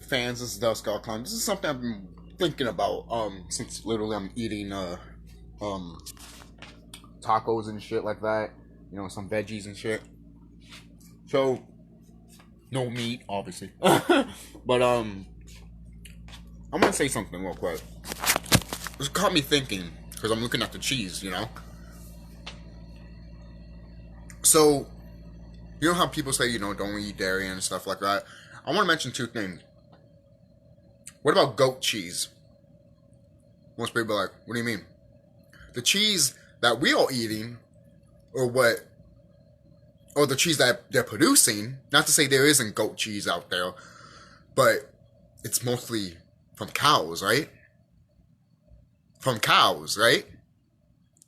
fans? This is TheSkullKlown. This is something I've been thinking about since literally I'm eating um tacos and shit like that. You know, some veggies and shit. So no meat, obviously. But I'm gonna say something real quick. This got me thinking because I'm looking at the cheese, you know. So you know how people say, you know, don't eat dairy and stuff like that. I want to mention two things. What about goat cheese? Most people are like, what do you mean? The cheese that we are eating, or the cheese that they're producing, not to say there isn't goat cheese out there, but it's mostly from cows, right? From cows, right?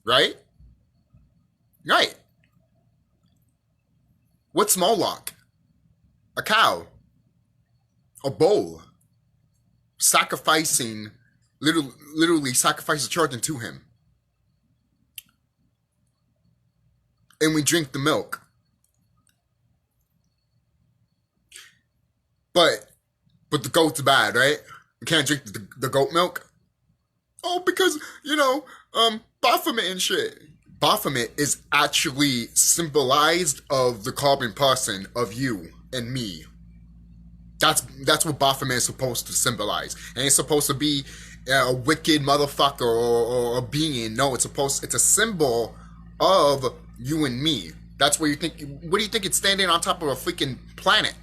Right? Right. What's Moloch? A cow. A bull. Sacrificing, literally sacrifices children to him. And we drink the milk. But the goat's bad, right? We can't drink the goat milk. Oh, because, you know, Baphomet and shit. Baphomet is actually symbolized of the carbon person of you and me. That's what Baphomet is supposed to symbolize. And it's supposed to be a wicked motherfucker or a being. No, it's a symbol of you and me. That's what do you think it's standing on top of a freaking planet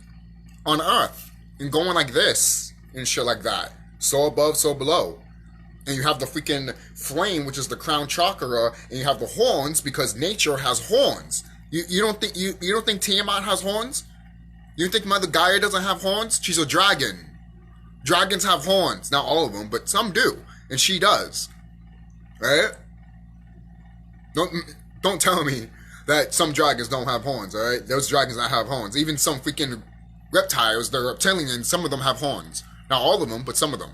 on Earth and going like this and shit like that. So above, so below. And you have the freaking flame, which is the crown chakra, and you have the horns because nature has horns. You don't think Tiamat has horns? You think Mother Gaia doesn't have horns? She's a dragon. Dragons have horns. Not all of them, but some do. And she does. Right? Don't tell me that some dragons don't have horns, alright? Those dragons that have horns. Even some freaking reptiles, they're reptilian, some of them have horns. Not all of them, but some of them.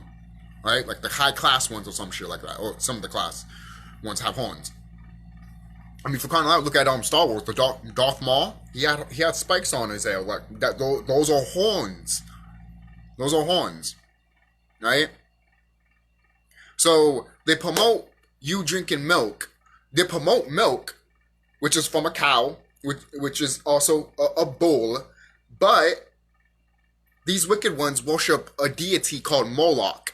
Right? Like the high class ones or some shit like that. Or some of the class ones have horns. I mean, for crying out loud, look at Star Wars. The Darth Maul, he had spikes on his hair. Like that. Those are horns. Those are horns, right? So they promote you drinking milk. They promote milk, which is from a cow, which is also a bull. But these wicked ones worship a deity called Moloch,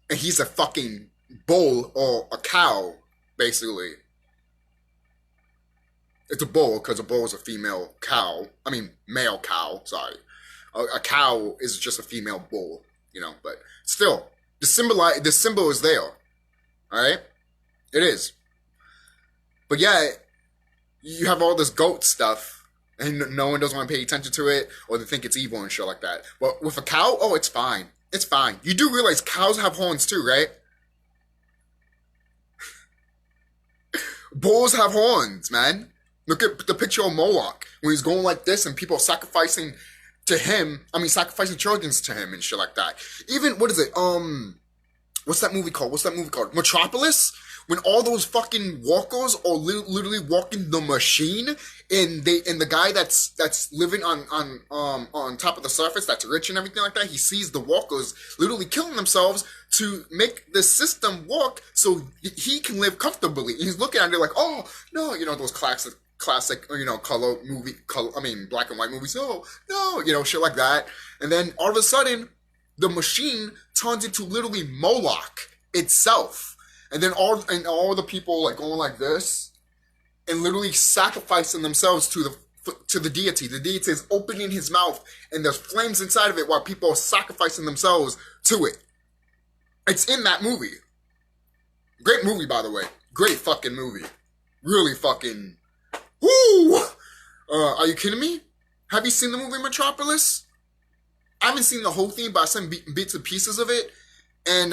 and he's a fucking bull or a cow, basically. It's a bull because a bull is a female cow. I mean, male cow, sorry. A cow is just a female bull, you know, but still, the symbol is there, all right? It is. But yeah, you have all this goat stuff, and no one doesn't want to pay attention to it, or they think it's evil and shit like that. But with a cow, oh, it's fine. It's fine. You do realize cows have horns too, right? Bulls have horns, man. Look at the picture of Moloch when he's going like this and people are sacrificing to him. I mean, sacrificing children to him and shit like that. Even, what is it? What's that movie called? Metropolis? When all those fucking walkers are literally walking the machine, and the guy that's living on top of the surface, that's rich and everything like that, he sees the walkers literally killing themselves to make the system work so he can live comfortably. And he's looking at it like, oh no, you know, those classic, you know, black and white movies. Oh no, you know, shit like that. And then all of a sudden, the machine turns into literally Moloch itself. And then all the people like going like this and literally sacrificing themselves to the deity. The deity is opening his mouth and there's flames inside of it while people are sacrificing themselves to it. It's in that movie. Great movie, by the way. Great fucking movie. Really fucking... Woo! Are you kidding me? Have you seen the movie Metropolis? I haven't seen the whole thing, but I've seen bits and pieces of it. And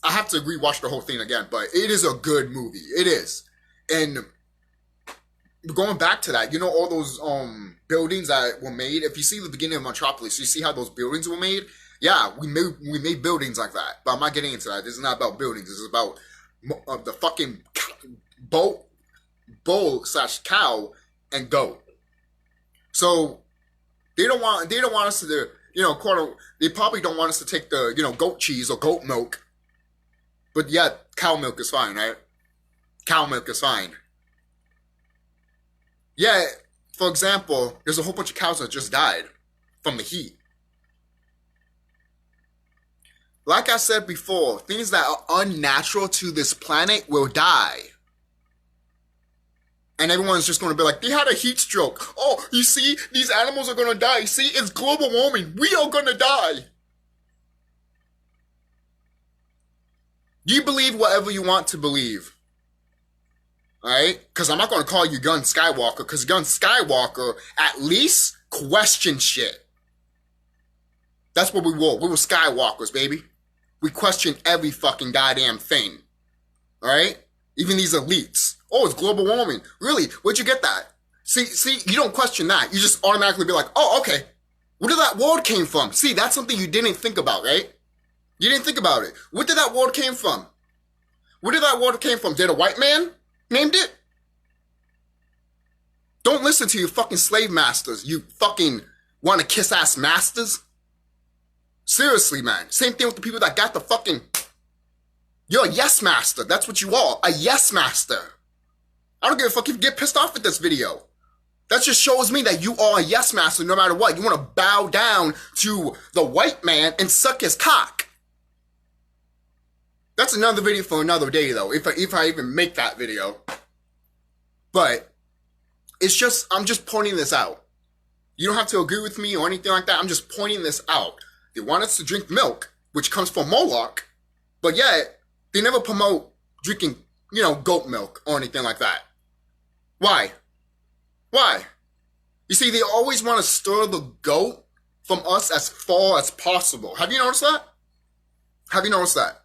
I have to rewatch the whole thing again, but it is a good movie. It is. And going back to that, you know all those buildings that were made? If you see the beginning of Metropolis, you see how those buildings were made? Yeah, we made buildings like that. But I'm not getting into that. This is not about buildings. This is about the fucking bull/cow and goat. So they don't want us to they probably don't want us to take the, goat cheese or goat milk. But yeah, cow milk is fine, right? Cow milk is fine. Yeah, for example, there's a whole bunch of cows that just died from the heat. Like I said before, things that are unnatural to this planet will die. And everyone's just going to be like, they had a heat stroke. Oh, you see, these animals are going to die. See, it's global warming. We are going to die. Do you believe whatever you want to believe? Alright? Because I'm not going to call you Gun Skywalker, because Gun Skywalker at least questioned shit. That's what we were. We were Skywalkers, baby. We question every fucking goddamn thing. Alright? Even these elites. Oh, it's global warming. Really? Where'd you get that? See, you don't question that. You just automatically be like, oh, okay. Where did that word came from? See, that's something you didn't think about, right? You didn't think about it. Where did that word came from? Where did that word came from? Did a white man named it? Don't listen to your fucking slave masters. You fucking want to kiss ass masters? Seriously, man. Same thing with the people that got the fucking... You're a yes master. That's what you are. A yes master. I don't give a fuck if you get pissed off with this video. That just shows me that you are a yes master no matter what. You want to bow down to the white man and suck his cock. That's another video for another day though, if I even make that video. But it's just, I'm just pointing this out. You don't have to agree with me or anything like that. I'm just pointing this out. They want us to drink milk, which comes from Moloch, but yet they never promote drinking, goat milk or anything like that. Why? Why? You see, they always want to stir the goat from us as far as possible. Have you noticed that? Have you noticed that?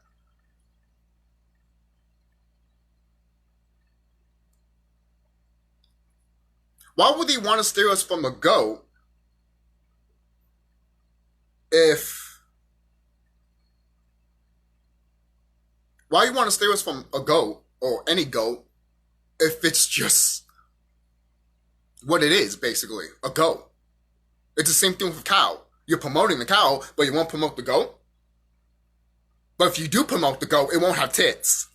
Why would they want to steer us from a goat if... Why you want to steer us from a goat, or any goat, if it's just what it is, basically, a goat? It's the same thing with a cow. You're promoting the cow, but you won't promote the goat? But if you do promote the goat, it won't have tits.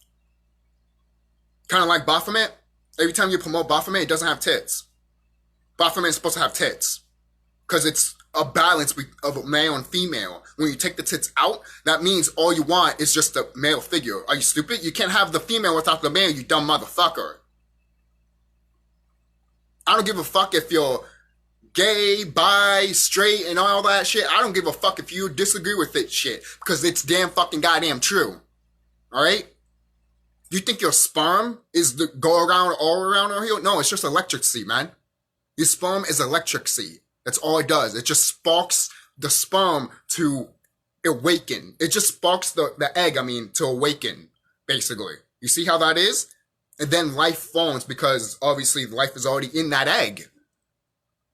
Kind of like Baphomet. Every time you promote Baphomet, it doesn't have tits. Baphomet is supposed to have tits. Because it's a balance of male and female. When you take the tits out, that means all you want is just a male figure. Are you stupid? You can't have the female without the male, you dumb motherfucker. I don't give a fuck if you're gay, bi, straight, and all that shit. I don't give a fuck if you disagree with it shit. Because it's damn fucking goddamn true. Alright? You think your sperm is the go around all around here? No, it's just electricity, man. Your sperm is electricity. That's all it does. It just sparks the sperm to awaken. It just sparks the egg, to awaken, basically. You see how that is? And then life forms because obviously life is already in that egg.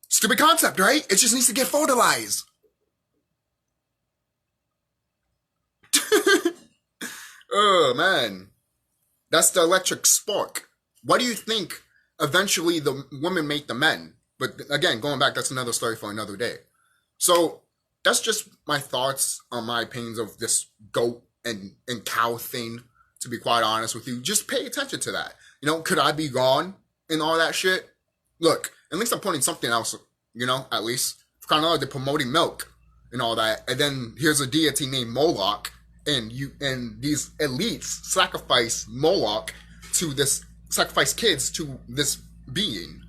Stupid concept, right? It just needs to get fertilized. Oh, man. That's the electric spark. What do you think eventually the women make the men? But again, going back, that's another story for another day. So that's just my thoughts on my opinions of this goat and cow thing, to be quite honest with you. Just pay attention to that. Could I be wrong in all that shit? Look, at least I'm pointing something else, at least. Kind of like they're promoting milk and all that. And then here's a deity named Moloch, and these elites sacrifice Moloch to this, sacrifice kids to this being.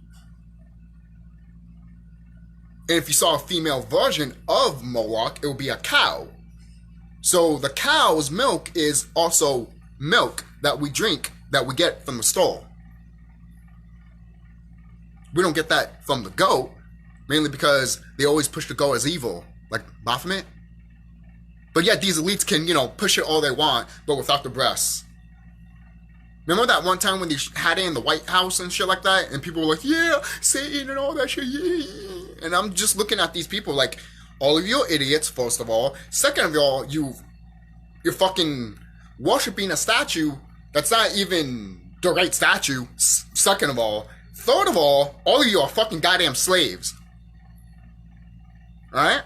And if you saw a female version of Moloch, it would be a cow. So the cow's milk is also milk that we drink, that we get from the store. We don't get that from the goat, mainly because they always push the goat as evil, like Baphomet. But yet these elites can, push it all they want, but without the breasts. Remember that one time when they had it in the White House and shit like that? And people were like, yeah, Satan and all that shit, yeah. And I'm just looking at these people like, all of you are idiots, first of all. Second of all, you're fucking worshipping a statue that's not even the right statue. Second of all. Third of all of you are fucking goddamn slaves. Alright?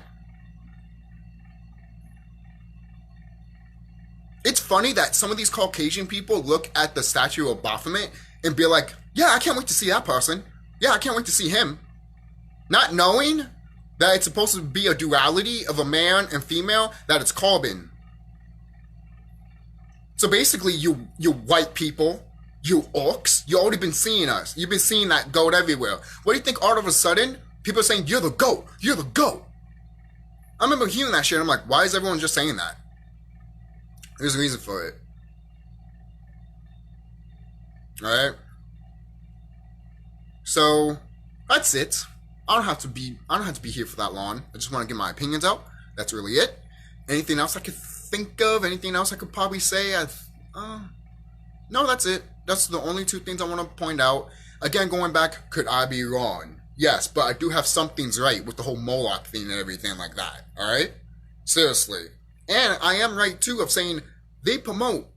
It's funny that some of these Caucasian people look at the statue of Baphomet and be like, yeah, I can't wait to see that person. Yeah, I can't wait to see him. Not knowing that it's supposed to be a duality of a man and female, that it's carbon. So basically, you white people, you orcs, you already been seeing us. You've been seeing that goat everywhere. What do you think all of a sudden, people are saying, you're the goat, you're the goat? I remember hearing that shit, I'm like, why is everyone just saying that? There's a reason for it. Alright? So, that's it. I don't have to be here for that long. I just want to get my opinions out. That's really it. Anything else I could think of? Anything else I could probably say? No, that's it. That's the only two things I want to point out. Again, going back, could I be wrong? Yes, but I do have some things right with the whole Moloch thing and everything like that. Alright? Seriously. And I am right too of saying they promote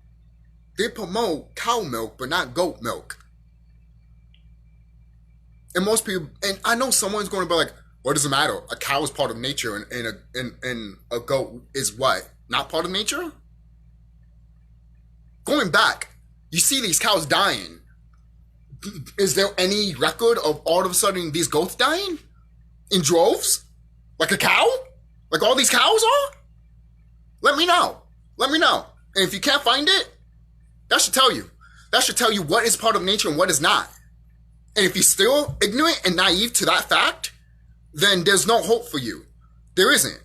cow milk but not goat milk. And most people, and I know someone's going to be like, what does it matter? A cow is part of nature and a goat is what? Not part of nature? Going back, you see these cows dying. Is there any record of all of a sudden these goats dying? In droves? Like a cow? Like all these cows are? Let me know. Let me know. And if you can't find it, that should tell you. That should tell you what is part of nature and what is not. And if you're still ignorant and naive to that fact, then there's no hope for you. There isn't.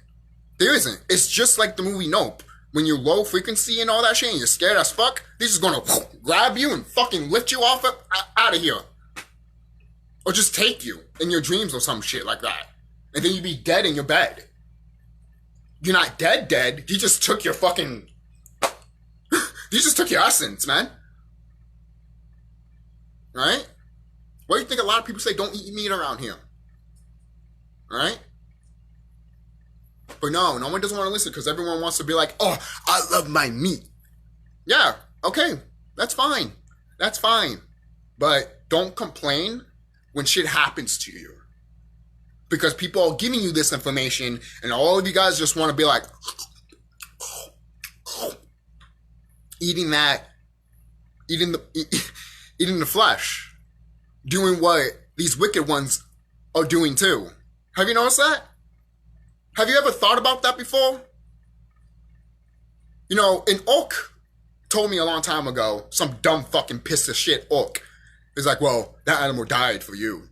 There isn't. It's just like the movie Nope. When you're low frequency and all that shit and you're scared as fuck, they're just gonna grab you and fucking lift you off out of here. Or just take you in your dreams or some shit like that. And then you'd be dead in your bed. You're not dead. He just took your fucking... he just took your essence, man. Right? What do you think a lot of people say, don't eat meat around here? Right? But no one doesn't want to listen because everyone wants to be like, oh, I love my meat. Yeah, okay, that's fine. That's fine. But don't complain when shit happens to you. Because people are giving you this information and all of you guys just want to be like, eating the flesh. Doing what these wicked ones are doing too. Have you noticed that? Have you ever thought about that before? You know, an orc told me a long time ago, some dumb fucking piece of shit orc. He's like, well, that animal died for you.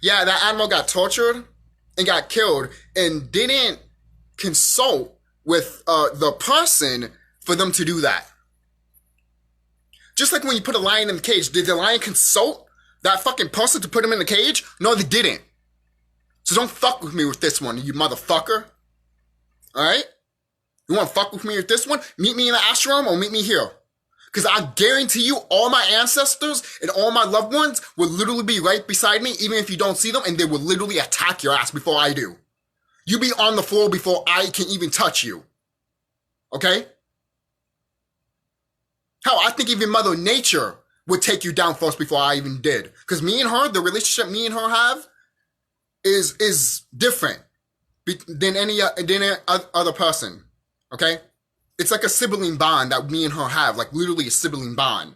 Yeah, that animal got tortured and got killed and didn't consult with the person for them to do that. Just like when you put a lion in the cage, did the lion consult that fucking person to put him in the cage? No, they didn't. So don't fuck with me with this one, you motherfucker. Alright? You wanna fuck with me with this one? Meet me in the ashram or meet me here. Because I guarantee you all my ancestors and all my loved ones will literally be right beside me even if you don't see them and they will literally attack your ass before I do. You be on the floor before I can even touch you. Okay? Hell, I think even Mother Nature would take you down first before I even did. Because me and her, the relationship me and her have is different than any other person. Okay? It's like a sibling bond that me and her have. Like literally a sibling bond.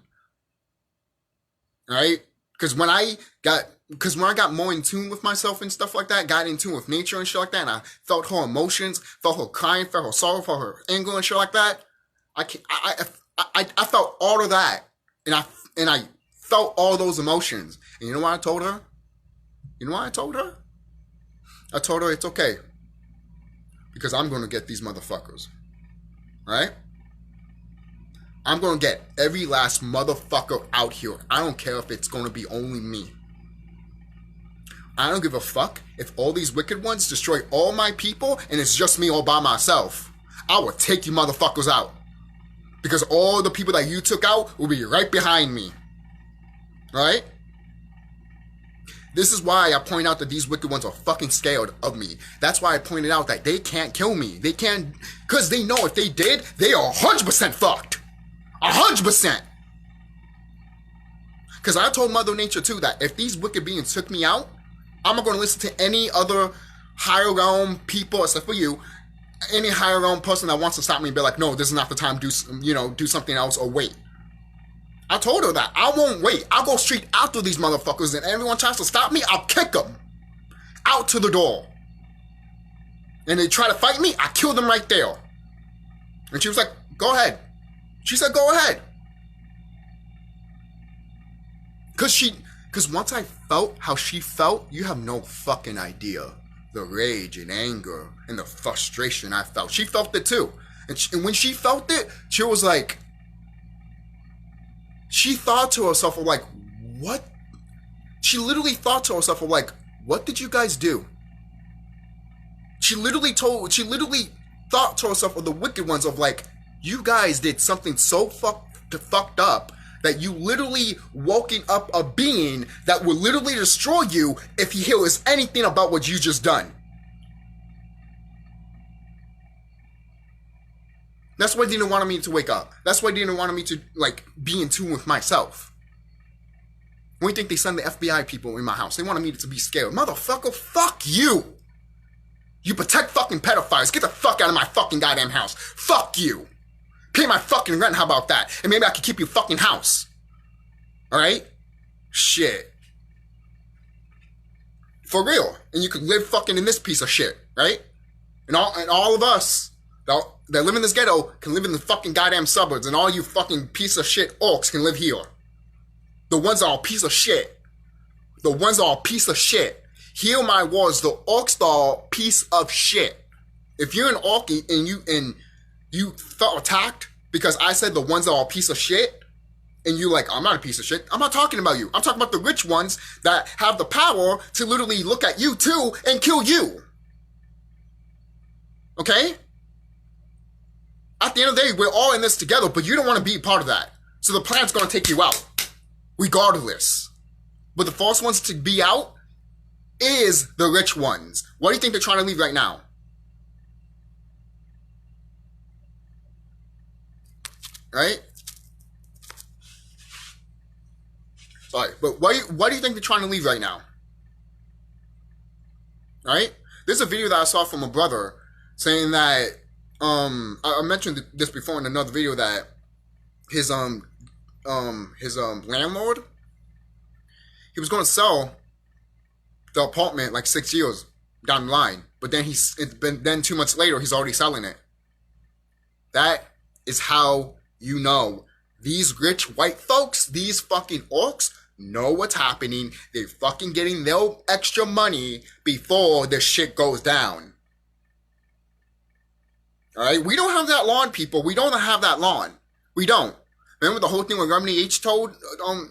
Right? Because when I got more in tune with myself and stuff like that, got in tune with nature and shit like that, and I felt her emotions, felt her crying, felt her sorrow, felt her anger and shit like that, I felt all of that, and I felt all those emotions. And you know what I told her? You know what I told her? I told her it's okay, because I'm going to get these motherfuckers, right? I'm going to get every last motherfucker out here. I don't care if it's going to be only me. I don't give a fuck if all these wicked ones destroy all my people and it's just me all by myself. I will take you motherfuckers out. Because all the people that you took out will be right behind me. Right? This is why I point out that these wicked ones are fucking scared of me. That's why I pointed out that they can't kill me. They can't, because they know if they did, they are 100% fucked. 100%. Because I told Mother Nature too that if these wicked beings took me out, I'm not going to listen to any other higher realm people except for you any higher own person that wants to stop me and be like, no, this is not the time, do something else or wait. I told her that. I won't wait. I'll go straight after these motherfuckers, and everyone tries to stop me, I'll kick them out to the door. And they try to fight me, I kill them right there. And she was like, go ahead. She said, go ahead. Because once I felt how she felt, you have no fucking idea. The rage and anger and the frustration I felt. She felt it too. And when she felt it, she was like, she thought to herself of like, what? She literally thought to herself of like, what did you guys do? She literally thought to herself of the wicked ones of like, you guys did something so fucked up that you literally woken up a being that will literally destroy you if he hears anything about what you just done. That's why they didn't want me to wake up. That's why they didn't want me to, like, be in tune with myself. When you think they send the FBI people in my house, they wanted me to be scared. Motherfucker, fuck you. You protect fucking pedophiles. Get the fuck out of my fucking goddamn house. Fuck you. Pay my fucking rent, how about that? And maybe I can keep your fucking house. Alright? Shit. For real. And you could live fucking in this piece of shit, right? And all of us that live in this ghetto can live in the fucking goddamn suburbs, and all you fucking piece of shit orcs can live here. The ones that are a piece of shit. The ones that are a piece of shit. Hear my words, the orcs are a piece of shit. If you're an orc and you felt attacked because I said the ones that are a piece of shit, and you're like, I'm not a piece of shit. I'm not talking about you. I'm talking about the rich ones that have the power to literally look at you too and kill you. Okay? At the end of the day, we're all in this together, but you don't want to be part of that. So the plan's going to take you out, regardless. But the first ones to be out is the rich ones. What do you think they're trying to leave right now? Right? Sorry, but what do you think they're trying to leave right now? Right? There's a video that I saw from a brother saying that I mentioned this before in another video that his landlord, he was going to sell the apartment like 6 years down the line, but then 2 months later he's already selling it. That is how you know these rich white folks, these fucking orcs, know what's happening. They're fucking getting their extra money before the shit goes down. Alright? We don't have that lawn, people. We don't have that lawn. We don't. Remember the whole thing when Remedy H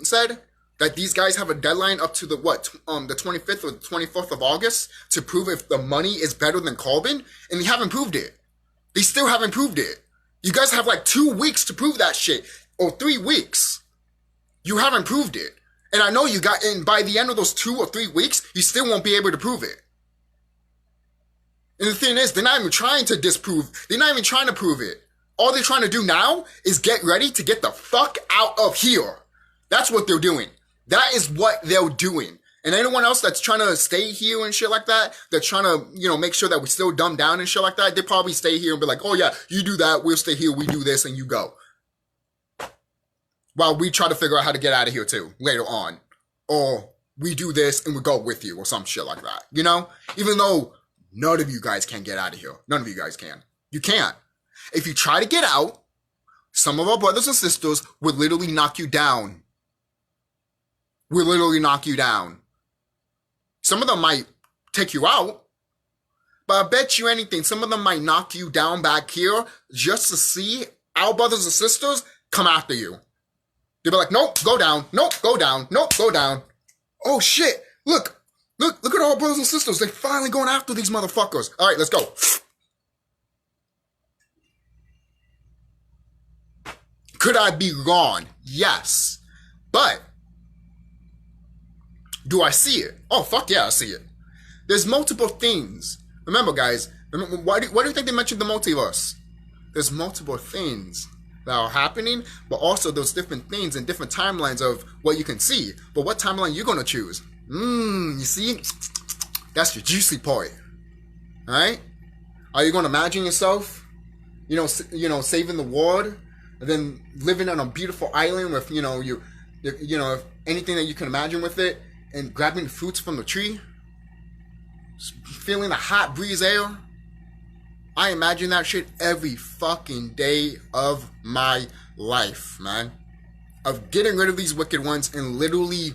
said that these guys have a deadline up to the 25th or the 24th of August to prove if the money is better than carbon, and they haven't proved it. They still haven't proved it. You guys have like 2 weeks to prove that shit, or 3 weeks. You haven't proved it. And I know and by the end of those 2 or 3 weeks, you still won't be able to prove it. And the thing is, they're not even trying to disprove. They're not even trying to prove it. All they're trying to do now is get ready to get the fuck out of here. That's what they're doing. That is what they're doing. And anyone else that's trying to stay here and shit like that, that's trying to, make sure that we still dumb down and shit like that, they probably stay here and be like, oh yeah, you do that, we'll stay here, we do this, and you go. While we try to figure out how to get out of here too, later on. Or we do this and we go with you, or some shit like that. Even though none of you guys can get out of here. None of you guys can. You can't. If you try to get out, some of our brothers and sisters would literally knock you down. Will literally knock you down. Some of them might take you out, but I bet you anything, some of them might knock you down back here just to see our brothers and sisters come after you. They'll be like, nope, go down, nope, go down, nope, go down. Oh shit, look at our brothers and sisters. They're finally going after these motherfuckers. All right, let's go. Could I be wrong? Yes. But do I see it? Oh, fuck yeah, I see it. There's multiple things. Remember, guys, why do you think they mentioned the multiverse? There's multiple things that are happening, but also there's different things and different timelines of what you can see. But what timeline you're going to choose? You see? That's your juicy part. Alright? Are you going to imagine yourself, saving the world, and then living on a beautiful island with, anything that you can imagine with it, and grabbing fruits from the tree, feeling the hot breeze air? I imagine that shit every fucking day of my life, man. Of getting rid of these wicked ones and literally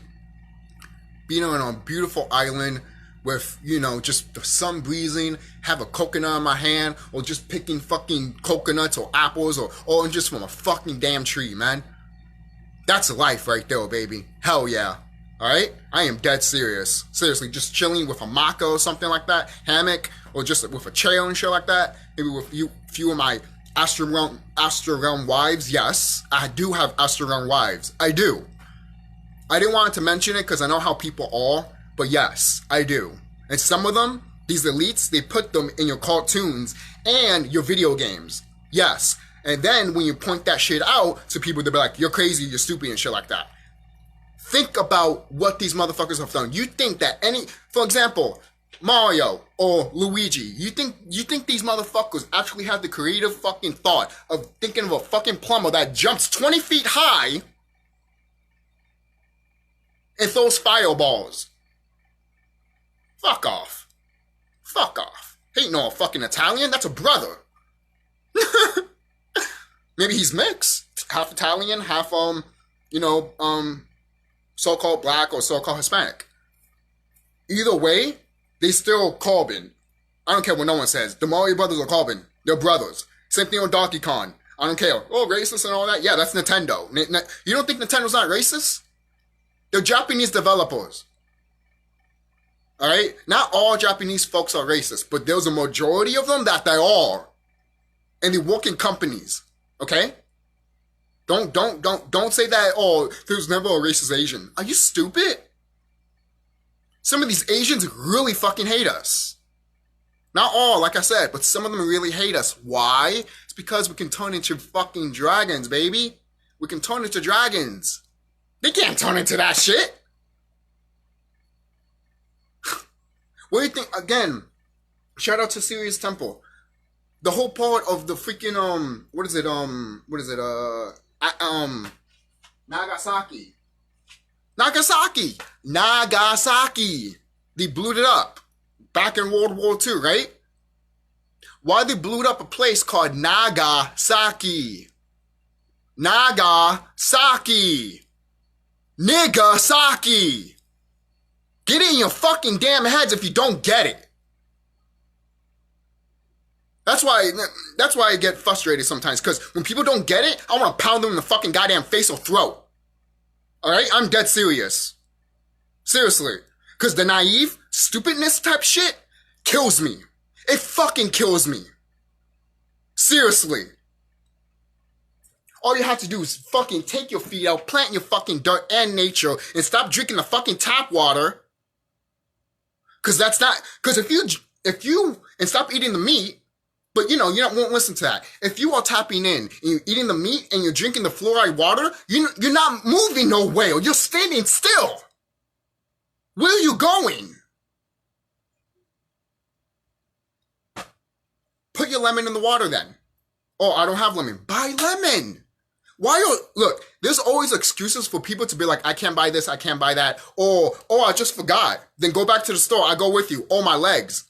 being on a beautiful island with, just the sun breezing, have a coconut in my hand, or just picking fucking coconuts or apples or just from a fucking damn tree, man. That's life right there, baby. Hell yeah. Alright? I am dead serious. Seriously, just chilling with a maca or something like that, hammock, or just with a chair and shit like that. Maybe with few of my Astro Realm wives. Yes, I do have Astro Realm wives. I do. I didn't want to mention it because I know how people are, but yes, I do. And some of them, these elites, they put them in your cartoons and your video games. Yes. And then when you point that shit out to people, they'll be like, you're crazy, you're stupid, and shit like that. Think about what these motherfuckers have done. You think that for example, Mario or Luigi, you think these motherfuckers actually have the creative fucking thought of thinking of a fucking plumber that jumps 20 feet high and throws fireballs? Fuck off. Fuck off. He ain't no fucking Italian. That's a brother. Maybe he's mixed. Half Italian, half, so-called black or so-called Hispanic. Either way, they still carbon. I don't care what no one says. The Mario brothers are carbon. They're brothers. Same thing with Donkey Kong. I don't care. Oh, racist and all that? Yeah, that's Nintendo. You don't think Nintendo's not racist? They're Japanese developers. Alright? Not all Japanese folks are racist, but there's a majority of them that they are. And they work in companies. Okay? Don't say that, oh, there's never a racist Asian. Are you stupid? Some of these Asians really fucking hate us. Not all, like I said, but some of them really hate us. Why? It's because we can turn into fucking dragons, baby. We can turn into dragons. They can't turn into that shit. What do you think? Again, shout out to Serious Temple. The whole part of the freaking, Nagasaki. They blew it up back in World War II, right? Why they blew up a place called Nagasaki? Nagasaki. Niggasaki. Get it in your fucking damn heads if you don't get it. That's why I get frustrated sometimes, because when people don't get it, I want to pound them in the fucking goddamn face or throat. Alright? I'm dead serious. Seriously. Because the naive, stupidness type shit kills me. It fucking kills me. Seriously. All you have to do is fucking take your feet out, plant your fucking dirt and nature, and stop drinking the fucking tap water. Because that's not... Because if you... And stop eating the meat, but you won't listen to that. If you are tapping in, and you're eating the meat, and you're drinking the fluoride water, you're not moving nowhere. You're standing still. Where are you going? Put your lemon in the water then. Oh, I don't have lemon. Buy lemon. Look, there's always excuses for people to be like, I can't buy this, I can't buy that. Or, oh, I just forgot. Then go back to the store. I go with you. Oh, my legs.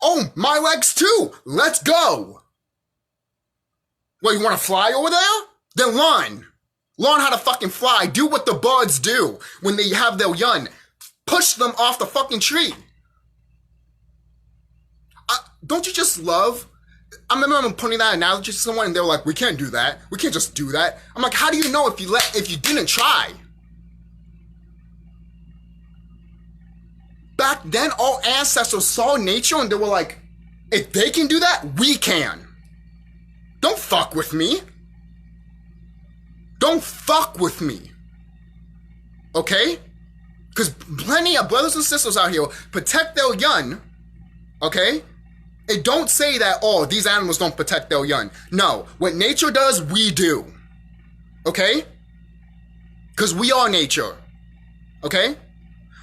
Oh, my legs too. Let's go. What, you want to fly over there? Then learn. Learn how to fucking fly. Do what the birds do when they have their young. Push them off the fucking tree. Don't you just love... I remember putting that analogy to someone and they were like, we can't do that. We can't just do that. I'm like, how do you know if you didn't try? Back then, all ancestors saw nature and they were like, if they can do that, we can. Don't fuck with me. Don't fuck with me. Okay? Because plenty of brothers and sisters out here protect their young. Okay? And don't say that, oh, these animals don't protect their young. No. What nature does, we do. Okay? Because we are nature. Okay?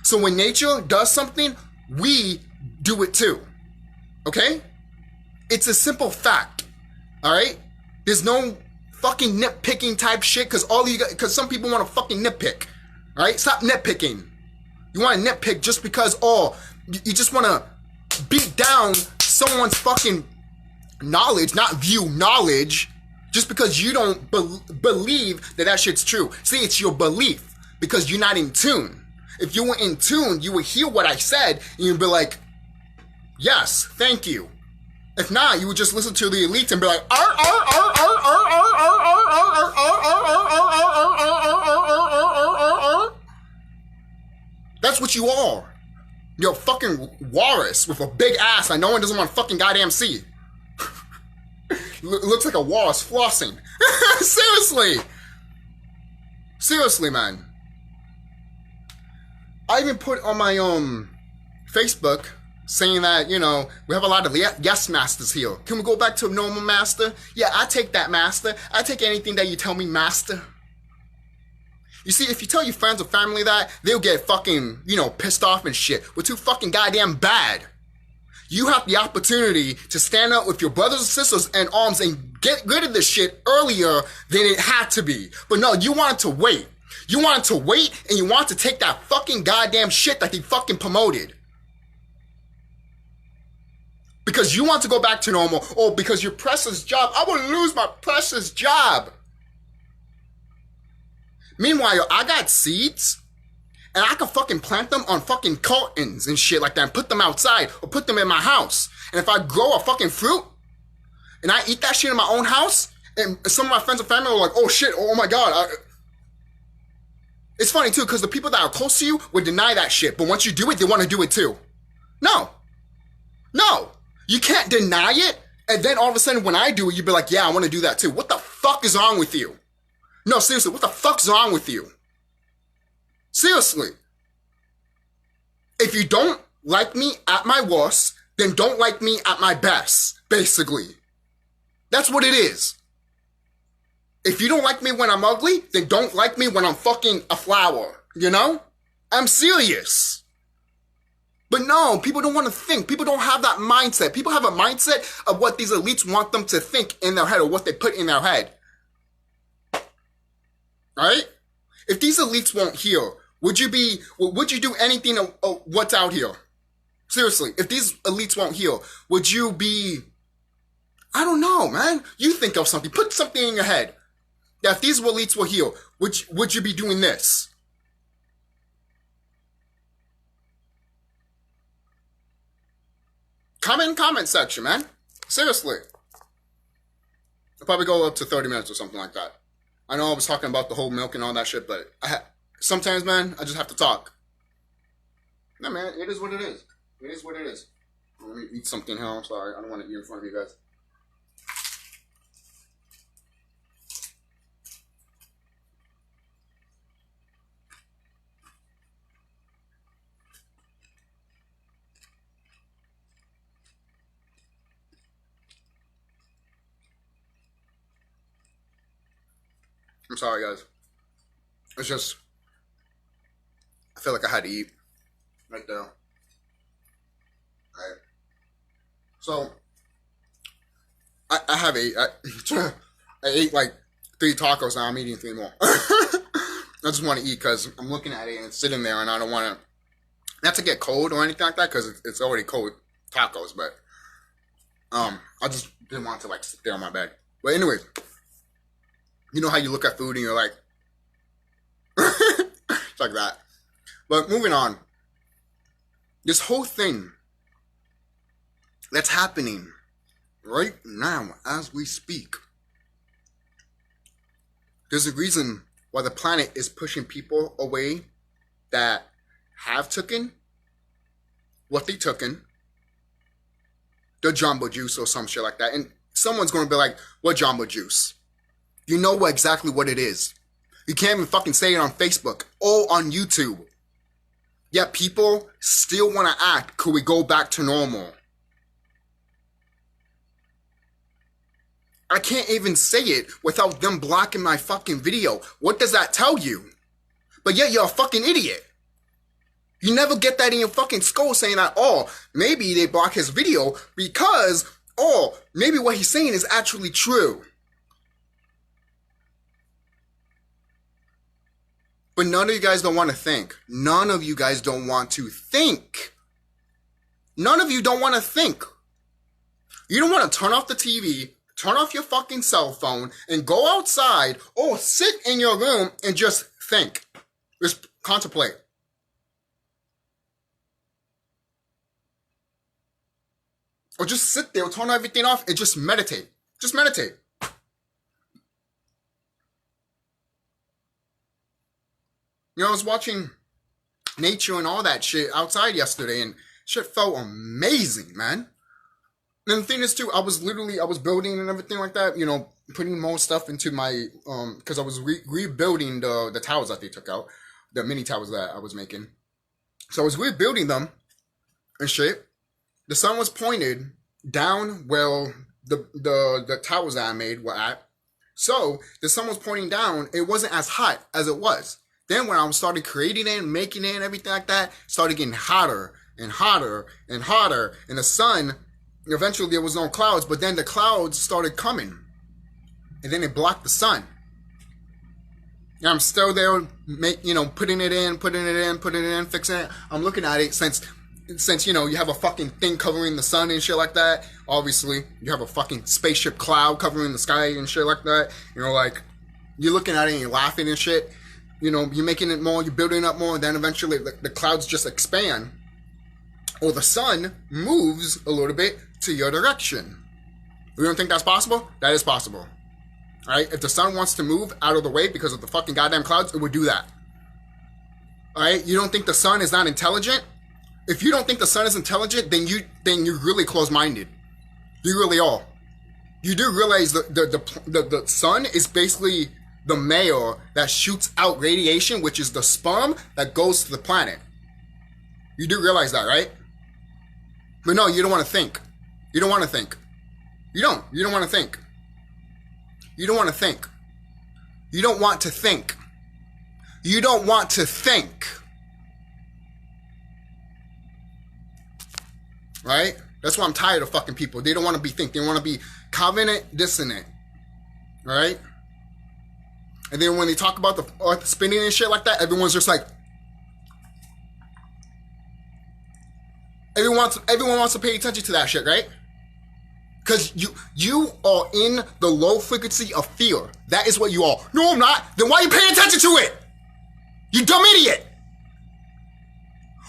So when nature does something, we do it too. Okay? It's a simple fact. All right? There's no fucking nitpicking type shit because some people want to fucking nitpick. All right? Stop nitpicking. You want to nitpick just because, you just want to beat down someone's fucking knowledge, not view knowledge, just because you don't believe that shit's true. See, it's your belief because you're not in tune. If you were in tune, you would hear what I said and you'd be like, yes, thank you. If not, you would just listen to the elites and be like, that's what you are. You're a fucking walrus with a big ass that no one doesn't want to fucking goddamn see. Looks like a walrus flossing. Seriously, man. I even put on my Facebook saying that, we have a lot of yes masters here. Can we go back to a normal master? Yeah, I take that, master. I take anything that you tell me, master. You see, if you tell your friends or family that, they'll get fucking, pissed off and shit. We're too fucking goddamn bad. You have the opportunity to stand up with your brothers and sisters in arms and get rid of this shit earlier than it had to be. But no, you wanted to wait. You wanted to wait and you wanted to take that fucking goddamn shit that they fucking promoted. Because you want to go back to normal, or because your precious job, I would lose my precious job. Meanwhile, I got seeds, and I can fucking plant them on fucking cartons and shit like that, and put them outside, or put them in my house. And if I grow a fucking fruit, and I eat that shit in my own house, and some of my friends and family are like, oh shit, oh my god. It's funny too, because the people that are close to you would deny that shit, but once you do it, they want to do it too. No. You can't deny it, and then all of a sudden when I do it, you'd be like, yeah, I want to do that too. What the fuck is wrong with you? No, seriously, what the fuck's wrong with you? Seriously. If you don't like me at my worst, then don't like me at my best, basically. That's what it is. If you don't like me when I'm ugly, then don't like me when I'm fucking a flower, I'm serious. But no, people don't want to think. People don't have that mindset. People have a mindset of what these elites want them to think in their head or what they put in their head. Alright? If these elites weren't here, would you do anything of what's out here? Seriously, if these elites weren't here, would you be, I don't know, man. You think of something. Put something in your head. That if these elites were here, would you be doing this? Comment section, man. Seriously. I'll probably go up to 30 minutes or something like that. I know I was talking about the whole milk and all that shit, but sometimes, man, I just have to talk. No, man, it is what it is. It is what it is. Let me eat something here. I'm sorry. I don't want to eat in front of you guys. I'm sorry, guys. It's just, I feel like I had to eat right there. Alright. So, I have I ate like 3 tacos, now I'm eating 3 more. I just want to eat because I'm looking at it and it's sitting there and I don't want to, not to get cold or anything like that because it's already cold tacos, but I just didn't want to like sit there on my bed. But anyways, you know how you look at food and you're like, it's like that. But moving on, this whole thing that's happening right now as we speak, there's a reason why the planet is pushing people away that have taken what they taken, the jumbo juice or some shit like that. And someone's going to be like, what jumbo juice? You know exactly what it is. You can't even fucking say it on Facebook or on YouTube. Yet people still want to act, could we go back to normal? I can't even say it without them blocking my fucking video. What does that tell you? But yet you're a fucking idiot. You never get that in your fucking skull saying that, oh, maybe they block his video because Or maybe what he's saying is actually true. But none of you guys don't want to think. None of you guys don't want to think. None of you don't want to think. You don't want to turn off the TV, turn off your fucking cell phone, and go outside or sit in your room and just think. Just contemplate. Or just sit there, turn everything off, and just meditate. Just meditate. You know, I was watching nature and all that shit outside yesterday, and shit felt amazing, man. And the thing is, too, I was building and everything like that, you know, putting more stuff into my, because I was rebuilding the towers that they took out, the mini towers that I was making. So I was rebuilding them and shit. The sun was pointed down where the towers that I made were at. So the sun was pointing down. It wasn't as hot as it was. Then when I started creating it, making it, and everything like that, started getting hotter and hotter and hotter. And the sun, eventually there was no clouds, but then the clouds started coming. And then it blocked the sun. And I'm still there, putting it in, fixing it. I'm looking at it since, you know, you have a fucking thing covering the sun and shit like that. Obviously, you have a fucking spaceship cloud covering the sky and shit like that. You know, like, you're looking at it and you're laughing and shit. You know, you're making it more, you're building it up more, and then eventually the clouds just expand. Or the sun moves a little bit to your direction. You don't think that's possible? That is possible. Alright? If the sun wants to move out of the way because of the fucking goddamn clouds, it would do that. Alright? You don't think the sun is not intelligent? If you don't think the sun is intelligent, then you're really close-minded. You really are. You do realize the sun is basically the male that shoots out radiation, which is the sperm that goes to the planet. You do realize that, right? But no, you don't want to think. You don't want to think. You don't want to think. You don't want to think. You don't want to think. You don't want to think. Right? That's why I'm tired of fucking people. They don't want to be think. They want to be covenant dissonant. Right? And then when they talk about the earth spinning and shit like that, everyone's just like, everyone wants to pay attention to that shit, right? Because you are in the low frequency of fear. That is what you are. No, I'm not. Then why are you paying attention to it? You dumb idiot.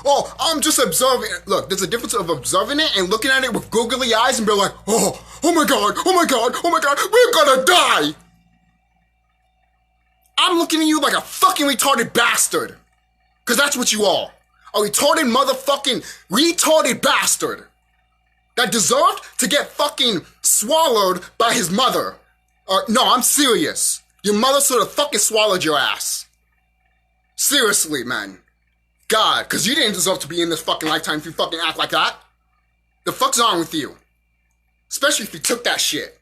Oh, I'm just observing. Look, there's a difference of observing it and looking at it with googly eyes and be like, oh my God, we're gonna die. I'm looking at you like a fucking retarded bastard. Because that's what you are. A retarded motherfucking retarded bastard. That deserved to get fucking swallowed by his mother. No, I'm serious. Your mother sort of fucking swallowed your ass. Seriously, man. God, because you didn't deserve to be in this fucking lifetime if you fucking act like that. The fuck's wrong with you? Especially if you took that shit.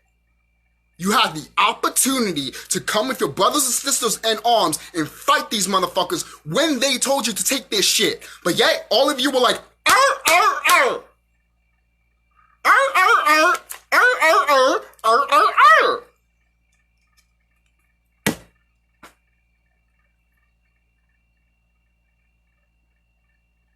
You had the opportunity to come with your brothers and sisters in arms and fight these motherfuckers when they told you to take this shit. But yet, all of you were like, arr.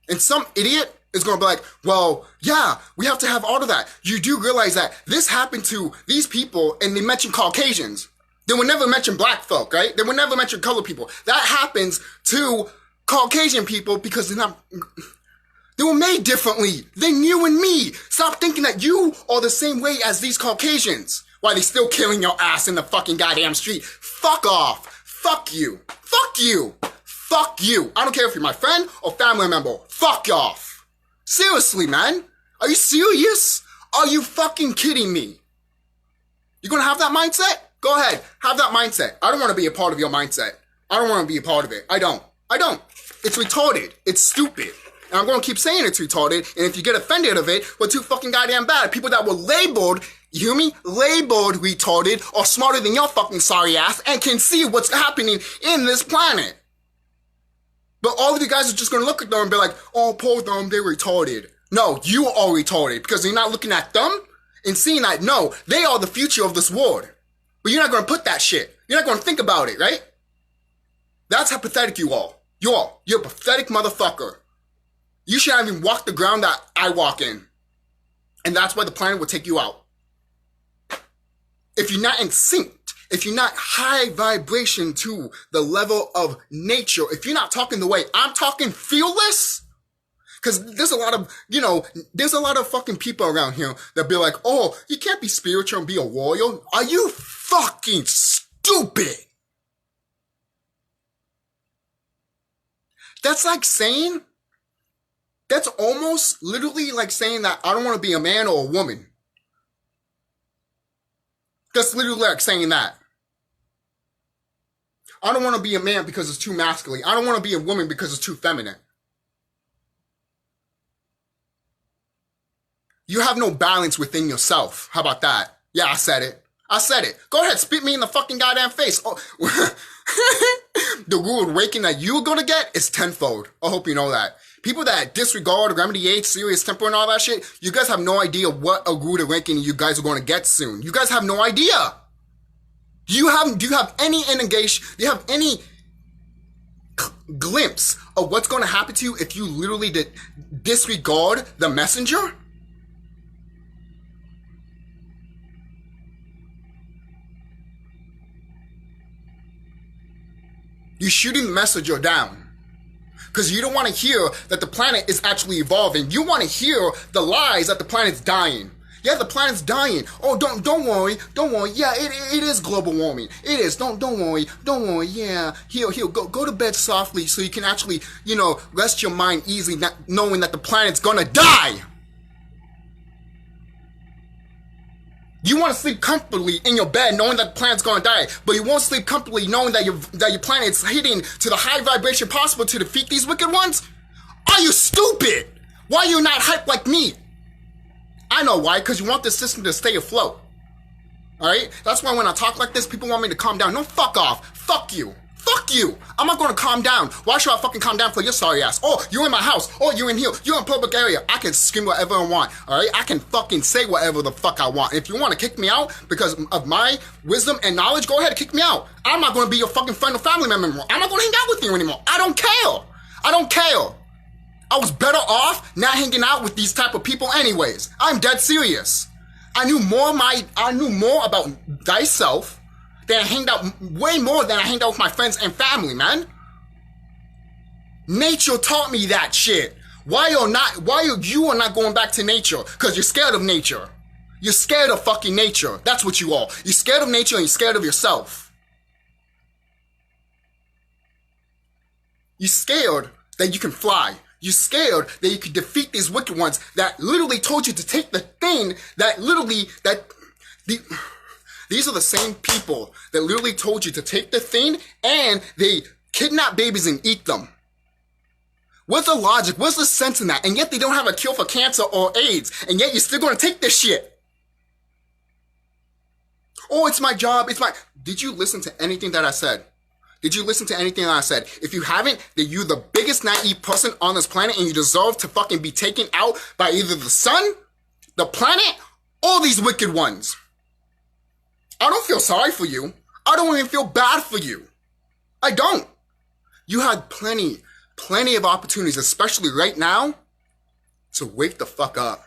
And some idiot is going to be like, well, yeah, we have to have all of that. You do realize that this happened to these people and they mention Caucasians. They would never mention black folk, right? They would never mention colored people. That happens to Caucasian people because they were made differently than you and me. Stop thinking that you are the same way as these Caucasians. Why they still killing your ass in the fucking goddamn street. Fuck off. Fuck you. Fuck you. Fuck you. I don't care if you're my friend or family member. Fuck off. Seriously, man. Are you serious? Are you fucking kidding me? You gonna have that mindset? Go ahead. Have that mindset. I don't want to be a part of your mindset. I don't want to be a part of it. I don't. It's retarded. It's stupid. And I'm gonna keep saying it's retarded. And if you get offended of it, we're too fucking goddamn bad. People that were labeled, you hear me? Labeled retarded are smarter than your fucking sorry ass and can see what's happening in this planet. But all of you guys are just gonna look at them and be like, oh, poor them, they're retarded. No, you are retarded because you're not looking at them and seeing that, no, they are the future of this world. But you're not going to put that shit. You're not going to think about it, right? That's how pathetic you are. You're a pathetic motherfucker. You shouldn't even walk the ground that I walk in. And that's why the planet will take you out. If you're not in sync, if you're not high vibration to the level of nature, if you're not talking the way I'm talking, fearless, because there's a lot of, there's a lot of fucking people around here that be like, oh, you can't be spiritual and be a warrior. Are you fucking stupid? That's like saying, that's almost literally like saying that I don't want to be a man or a woman. That's literally like saying that. I don't want to be a man because it's too masculine. I don't want to be a woman because it's too feminine. You have no balance within yourself. How about that? Yeah, I said it. Go ahead, spit me in the fucking goddamn face. Oh. The rude awakening that you're gonna get is tenfold. I hope you know that. People that disregard Remedy 8, Serious Temper, and all that shit, you guys have no idea what a rude awakening you guys are going to get soon. You guys have no idea. Do you have any indication, do you have any glimpse of what's going to happen to you if you literally disregard the messenger? You're shooting the messenger down. Because you don't want to hear that the planet is actually evolving. You want to hear the lies that the planet's dying. Yeah, the planet's dying. Oh, don't worry. Yeah, it is global warming. It is. Don't worry. Yeah, here, go to bed softly so you can actually, rest your mind easily, not knowing that the planet's gonna die. You want to sleep comfortably in your bed knowing that the planet's going to die, but you won't sleep comfortably knowing that your planet is hitting to the high vibration possible to defeat these wicked ones? Are you stupid? Why are you not hyped like me? I know why, because you want the system to stay afloat. Alright? That's why when I talk like this, people want me to calm down. No, fuck off. Fuck you. Fuck you. I'm not going to calm down. Why should I fucking calm down for your sorry ass? Oh, you're in my house. Oh, you're in here. You're in public area. I can scream whatever I want. Alright? I can fucking say whatever the fuck I want. If you want to kick me out because of my wisdom and knowledge, go ahead and kick me out. I'm not going to be your fucking friend or family member anymore. I'm not going to hang out with you anymore. I don't care. I was better off not hanging out with these type of people anyways. I'm dead serious. I knew more about ThySelf than I hanged out, way more than I hanged out with my friends and family, man. Nature taught me that shit. Why are you not going back to nature? Because you're scared of nature. You're scared of fucking nature. That's what you are. You're scared of nature and you're scared of yourself. You're scared that you can fly. You're scared that you can defeat these wicked ones that literally told you to take the thing these are the same people that literally told you to take the thing and they kidnap babies and eat them. What's the logic? What's the sense in that? And yet they don't have a cure for cancer or AIDS. And yet you're still going to take this shit. Oh, it's my job. Did you listen to anything that I said? If you haven't, then you're the biggest naive person on this planet and you deserve to fucking be taken out by either the sun, the planet, or these wicked ones. I don't feel sorry for you. I don't even feel bad for you. I don't. You had plenty of opportunities, especially right now, to wake the fuck up.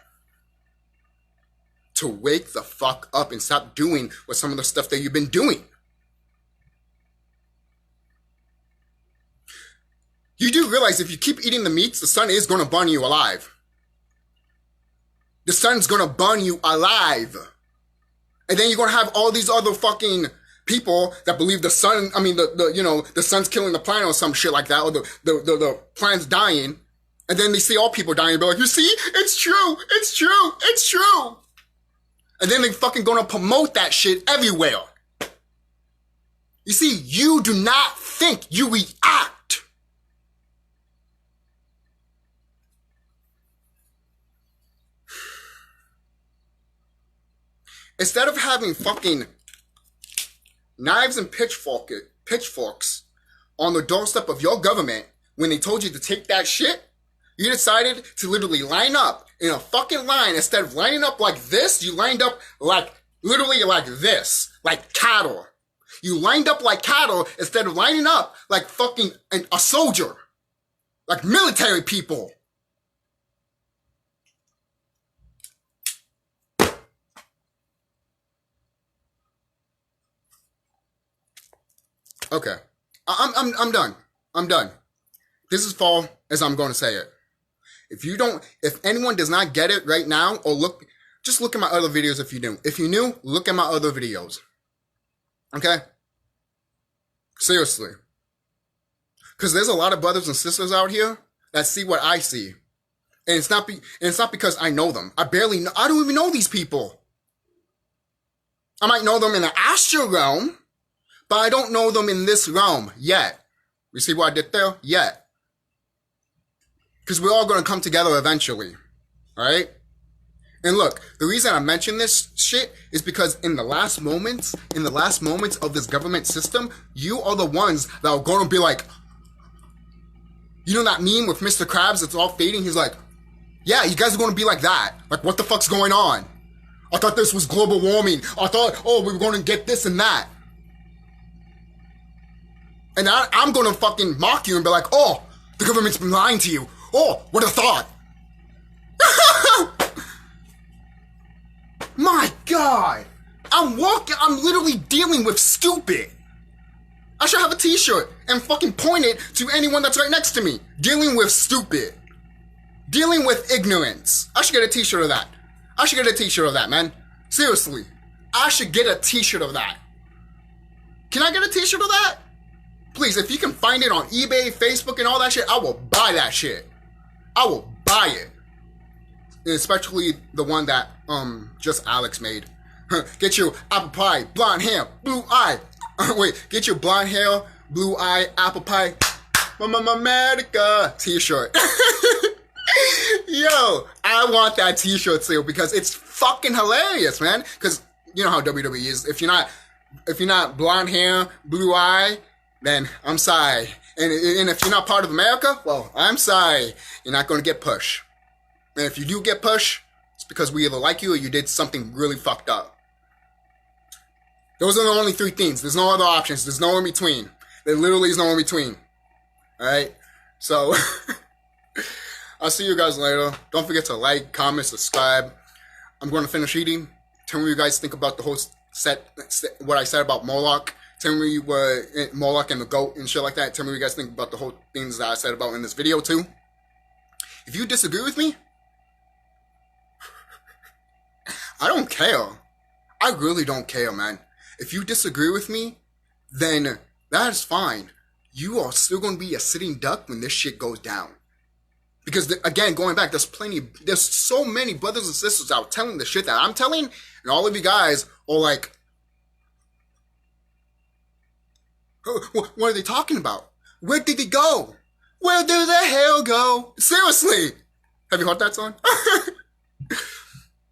To wake the fuck up and stop doing with some of the stuff that you've been doing. You do realize if you keep eating the meats, the sun is going to burn you alive. The sun's going to burn you alive. And then you're going to have all these other fucking people that believe the sun, the sun's killing the planet or some shit like that, or the planet's dying. And then they see all people dying and be like, you see, it's true. And then they fucking going to promote that shit everywhere. You see, you do not think, you react. Instead of having fucking knives and pitchforks on the doorstep of your government when they told you to take that shit, you decided to literally line up in a fucking line. Instead of lining up like this, you lined up like, literally like this. Like cattle. You lined up like cattle instead of lining up like fucking a soldier. Like military people. Okay. I'm done. I'm done. This is fall as I'm going to say it. If anyone does not get it right now, or just look at my other videos if you do. If you knew, look at my other videos. Okay? Seriously. Because there's a lot of brothers and sisters out here that see what I see. And it's not because I know them. I don't even know these people. I might know them in the astral realm, but I don't know them in this realm yet. You see what I did there? Yet. Because we're all going to come together eventually. Right? And look, the reason I mention this shit is because in the last moments of this government system, you are the ones that are going to be like, you know that meme with Mr. Krabs that's all fading? He's like, yeah, you guys are going to be like that. Like, what the fuck's going on? I thought this was global warming. I thought, we were going to get this and that. And I'm going to fucking mock you and be like, oh, the government's been lying to you. Oh, what a thought. My God. I'm literally dealing with stupid. I should have a t-shirt and fucking point it to anyone that's right next to me. Dealing with stupid. Dealing with ignorance. I should get a t-shirt of that. I should get a t-shirt of that, man. Seriously. I should get a t-shirt of that. Can I get a t-shirt of that? Please, if you can find it on eBay, Facebook, and all that shit, I will buy that shit. I will buy it. And especially the one that, just Alex made. Get your apple pie, blonde hair, blue eye. Wait, get your blonde hair, blue eye, apple pie, America t-shirt. Yo, I want that t-shirt too because it's fucking hilarious, man. Because you know how WWE is. If you're not blonde hair, blue eye, then I'm sorry. And if you're not part of America, well, I'm sorry. You're not going to get push. And if you do get push, it's because we either like you or you did something really fucked up. Those are the only three things. There's no other options. There's no in between. There literally is no in between. Alright? So, I'll see you guys later. Don't forget to like, comment, subscribe. I'm going to finish eating. Tell me what you guys think about the whole what I said about Moloch. Tell me what Moloch and the goat and shit like that. Tell me what you guys think about the whole things that I said about in this video too. If you disagree with me, I don't care. I really don't care, man. If you disagree with me, then that is fine. You are still going to be a sitting duck when this shit goes down. Because, again, going back, there's so many brothers and sisters out telling the shit that I'm telling, and all of you guys are like, what are they talking about? Where did it go? Where did the hell go? Seriously. Have you heard that song?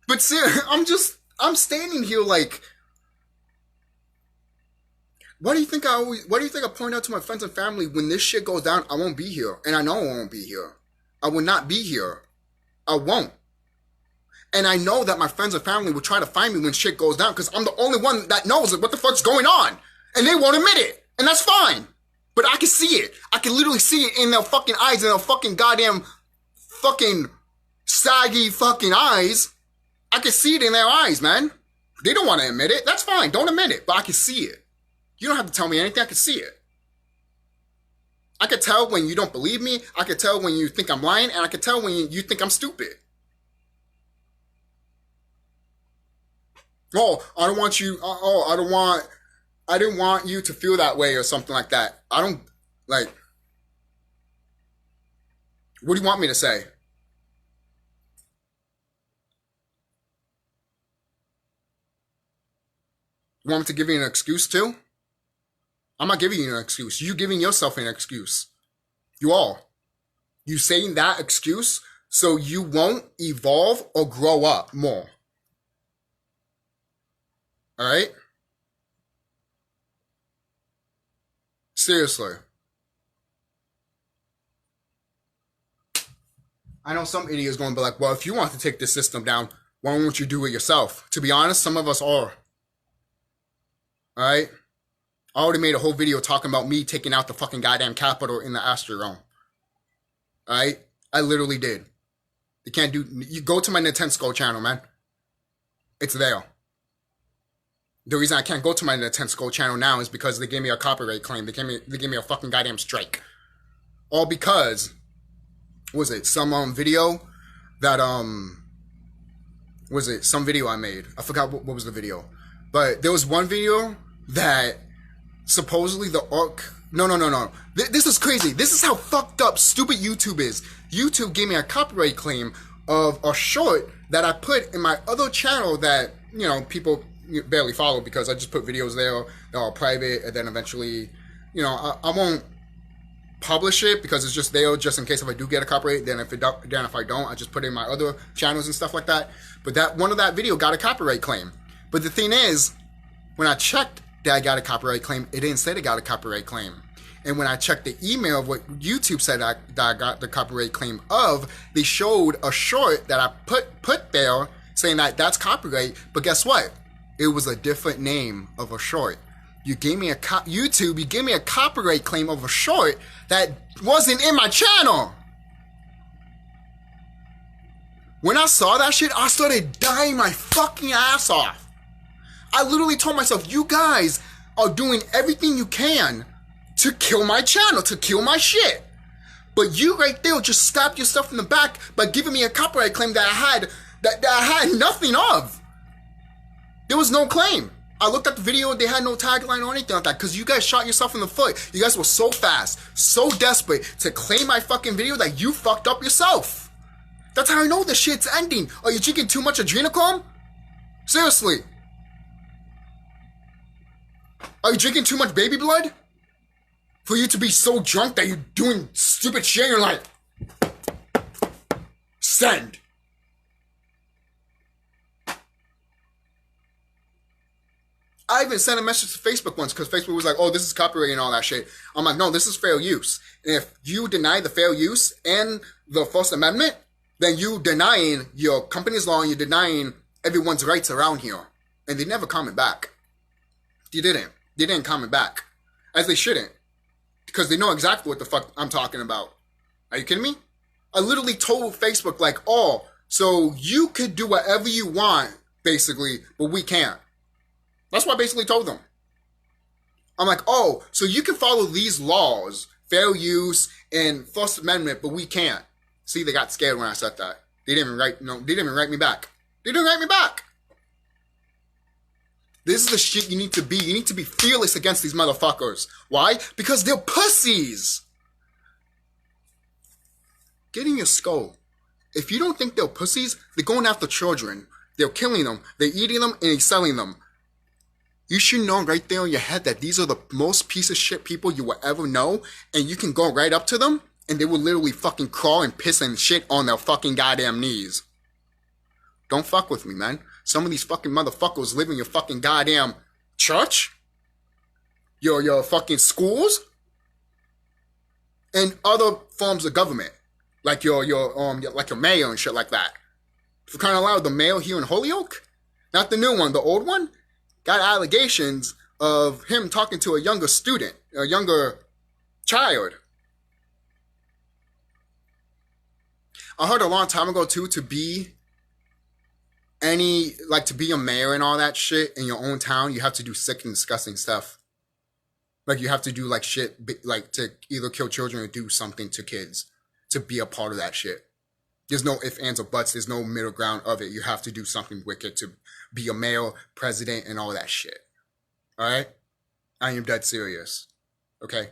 But seriously, I'm standing here like, why do you think I point out to my friends and family when this shit goes down, I won't be here. And I know I won't be here. I will not be here. I won't. And I know that my friends and family will try to find me when shit goes down because I'm the only one that knows what the fuck's going on. And they won't admit it. And that's fine. But I can see it. I can literally see it in their fucking eyes, in their fucking goddamn fucking saggy fucking eyes. I can see it in their eyes, man. They don't want to admit it. That's fine. Don't admit it. But I can see it. You don't have to tell me anything. I can see it. I can tell when you don't believe me. I can tell when you think I'm lying. And I can tell when you think I'm stupid. Oh, I don't want you. I didn't want you to feel that way or something like that. I don't, like, what do you want me to say? You want me to give you an excuse too? I'm not giving you an excuse. You giving yourself an excuse. You are. You saying that excuse so you won't evolve or grow up more. Alright? Seriously. I know some idiot is going to be like, well, if you want to take this system down, why won't you do it yourself? To be honest, some of us are. Alright? I already made a whole video talking about me taking out the fucking goddamn capital in the astral realm. Alright? I literally did. You can't do... You go to my Nintendo channel, man. It's there. The reason I can't go to my Nintendo channel now is because they gave me a copyright claim. They gave me a fucking goddamn strike. All because... What was it? Some video that... Was it? Some video I made. I forgot what was the video. But there was one video that... Supposedly the arc... No. This is crazy. This is how fucked up stupid YouTube is. YouTube gave me a copyright claim of a short that I put in my other channel that, you know, people barely follow because I just put videos there that are private, and then eventually, you know, I won't publish it because it's just there just in case if I do get a copyright. Then if I don't, I just put it in my other channels and stuff like that. But that video got a copyright claim. But the thing is, when I checked that I got a copyright claim, it didn't say they got a copyright claim. And when I checked the email of what YouTube said that I got the copyright claim of, they showed a short that I put there saying that that's copyright. But guess what? It was a different name of a short. You gave me YouTube, you gave me a copyright claim of a short that wasn't in my channel. When I saw that shit, I started dying my fucking ass off. I literally told myself, you guys are doing everything you can to kill my channel, to kill my shit. But you right there just stabbed yourself in the back by giving me a copyright claim that I had nothing of. There was no claim. I looked at the video, they had no tagline or anything like that because you guys shot yourself in the foot. You guys were so fast, so desperate to claim my fucking video that you fucked up yourself. That's how I know this shit's ending. Are you drinking too much adrenochrome? Seriously. Are you drinking too much baby blood? For you to be so drunk that you're doing stupid shit and you're like, send. I even sent a message to Facebook once because Facebook was like, oh, this is copyright and all that shit. I'm like, no, this is fair use. And if you deny the fair use and the First Amendment, then you denying your company's law and you're denying everyone's rights around here. And they never comment back. They didn't comment back. As they shouldn't. Because they know exactly what the fuck I'm talking about. Are you kidding me? I literally told Facebook like, oh, so you could do whatever you want, basically, but we can't. That's what I basically told them. I'm like, oh, so you can follow these laws, fair use and First Amendment, but we can't. See, they got scared when I said that. They didn't even write me back. They didn't write me back. This is the shit you need to be. You need to be fearless against these motherfuckers. Why? Because they're pussies. Get in your skull. If you don't think they're pussies, they're going after children. They're killing them. They're eating them and they're selling them. You should know right there in your head that these are the most piece of shit people you will ever know. And you can go right up to them and they will literally fucking crawl and piss and shit on their fucking goddamn knees. Don't fuck with me, man. Some of these fucking motherfuckers live in your fucking goddamn church, your fucking schools, and other forms of government, like your mayor and shit like that. For crying out loud, the mayor here in Holyoke, not the new one, the old one, got allegations of him talking to a younger student, a younger child. I heard a long time ago too, to be a mayor and all that shit in your own town, you have to do sick and disgusting stuff. Like you have to do like shit, like to either kill children or do something to kids to be a part of that shit. There's no ifs, ands, or buts. There's no middle ground of it. You have to do something wicked to be a mayor, president, and all that shit. All right? I am dead serious. Okay?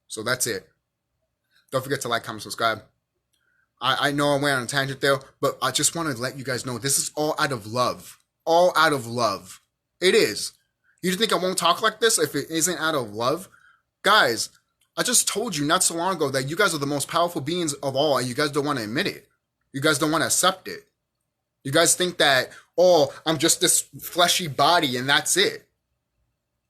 So that's it. Don't forget to like, comment, subscribe. I know I went on a tangent there, but I just want to let you guys know this is all out of love. All out of love. It is. You think I won't talk like this if it isn't out of love? Guys, I just told you not so long ago that you guys are the most powerful beings of all, and you guys don't want to admit it. You guys don't want to accept it. You guys think that, oh, I'm just this fleshy body and that's it.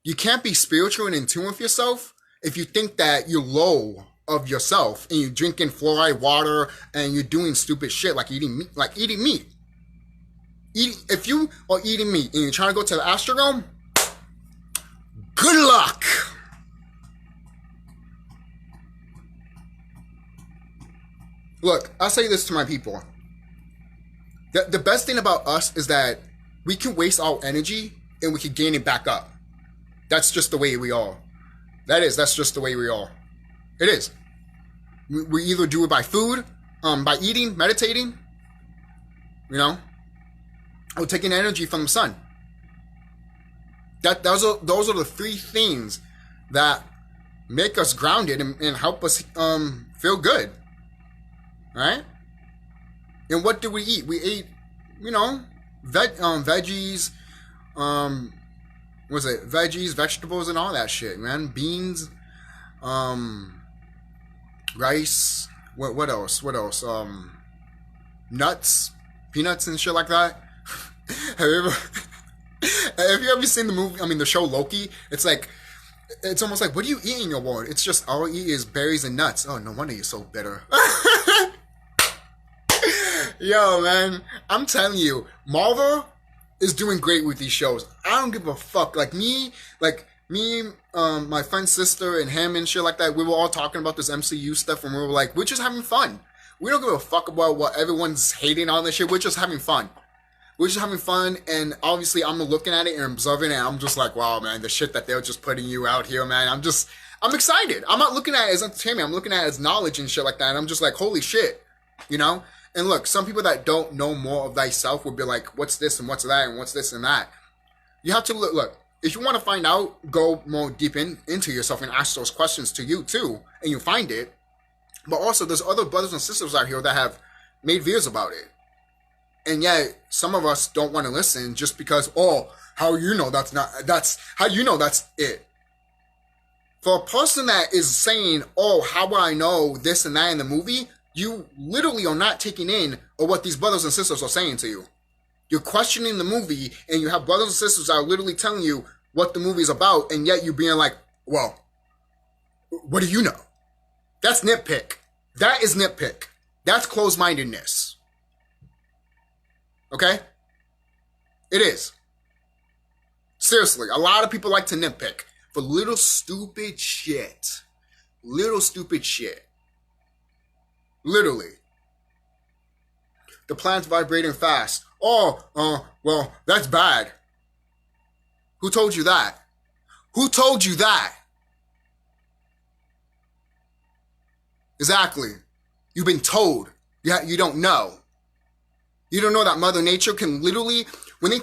You can't be spiritual and in tune with yourself if you think that you're low of yourself and you're drinking fluoride water and you're doing stupid shit like eating meat, if you are eating meat and you're trying to go to the Astrodome, good luck. Look, I'll say this to my people. The best thing about us is that we can waste our energy and we can gain it back up. That's just the way we are. That's just the way we are. It is. We either do it by food, by eating, meditating, or taking energy from the sun. Those are the three things that make us grounded and help us feel good. Right? And what do we eat? We ate, veggies, veggies, vegetables, and all that shit, man. Beans, rice. What else? Nuts, peanuts, and shit like that. Have you ever seen the movie? I mean, the show Loki. It's almost like, what are you eating, your ward? It's just all I eat is berries and nuts. Oh, no wonder you're so bitter. Yo, man, I'm telling you, Marvel is doing great with these shows. I don't give a fuck. Like me, my friend's sister and him and shit like that, we were all talking about this MCU stuff and we were like, we're just having fun. We don't give a fuck about what everyone's hating on this shit. We're just having fun. And obviously I'm looking at it and observing it and I'm just like, wow, man, the shit that they're just putting you out here, man. I'm excited. I'm not looking at it as entertainment. I'm looking at it as knowledge and shit like that. And I'm just like, holy shit, And look, some people that don't know more of thyself will be like, what's this and what's that and what's this and that. You have to look, if you want to find out, go more deep into yourself and ask those questions to you too, and you find it. But also, there's other brothers and sisters out here that have made videos about it. And yet, some of us don't want to listen just because, how you know that's it. For a person that is saying, how would I know this and that in the movie? You literally are not taking in what these brothers and sisters are saying to you. You're questioning the movie, and you have brothers and sisters that are literally telling you what the movie is about, and yet you're being like, well, what do you know? That's nitpick. That is nitpick. That's closed-mindedness. Okay? It is. Seriously, a lot of people like to nitpick for little stupid shit. Literally. The planet's vibrating fast. Well, that's bad. Who told you that? Exactly. You've been told. You don't know. You don't know that Mother Nature can literally, when they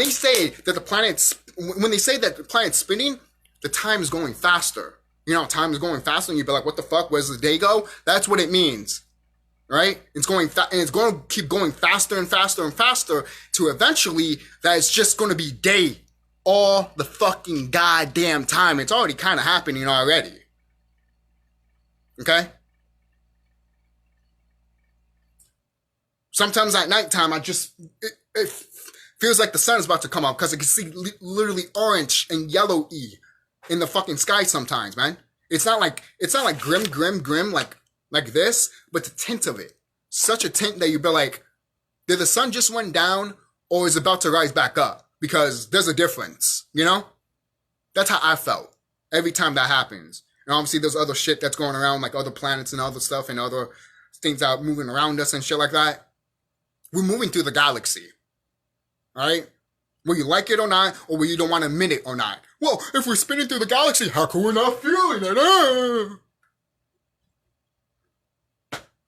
say that the planet's spinning, the time is going faster. Time is going faster, and you'd be like, what the fuck? Where's the day go? That's what it means, right? It's going and it's going to keep going faster and faster and faster to eventually that it's just going to be day all the fucking goddamn time. It's already kind of happening already. Okay? Sometimes at nighttime, it feels like the sun is about to come out because I can see literally orange and yellow-y in the fucking sky sometimes, man. It's not like grim like this, but the tint of it. Such a tint that you'd be like, did the sun just went down or is it about to rise back up? Because there's a difference, That's how I felt every time that happens. And obviously there's other shit that's going around, like other planets and other stuff and other things that are moving around us and shit like that. We're moving through the galaxy. All right? Whether you like it or not, or whether you don't want to admit it or not. Well, if we're spinning through the galaxy, how come we're not feeling it?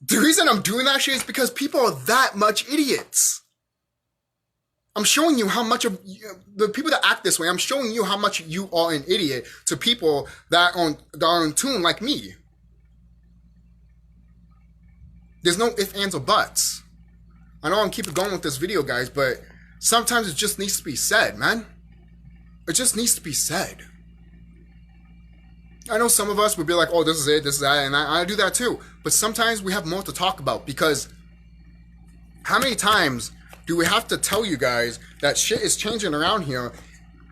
The reason I'm doing that shit is because people are that much idiots. I'm showing you how much of the people that act this way, I'm showing you how much you are an idiot to people that are in tune like me. There's no ifs, ands, or buts. I know I'm keeping going with this video, guys, but sometimes it just needs to be said, man. It just needs to be said. I know some of us would be like, oh, this is it, this is that, and I do that too. But sometimes we have more to talk about because how many times do we have to tell you guys that shit is changing around here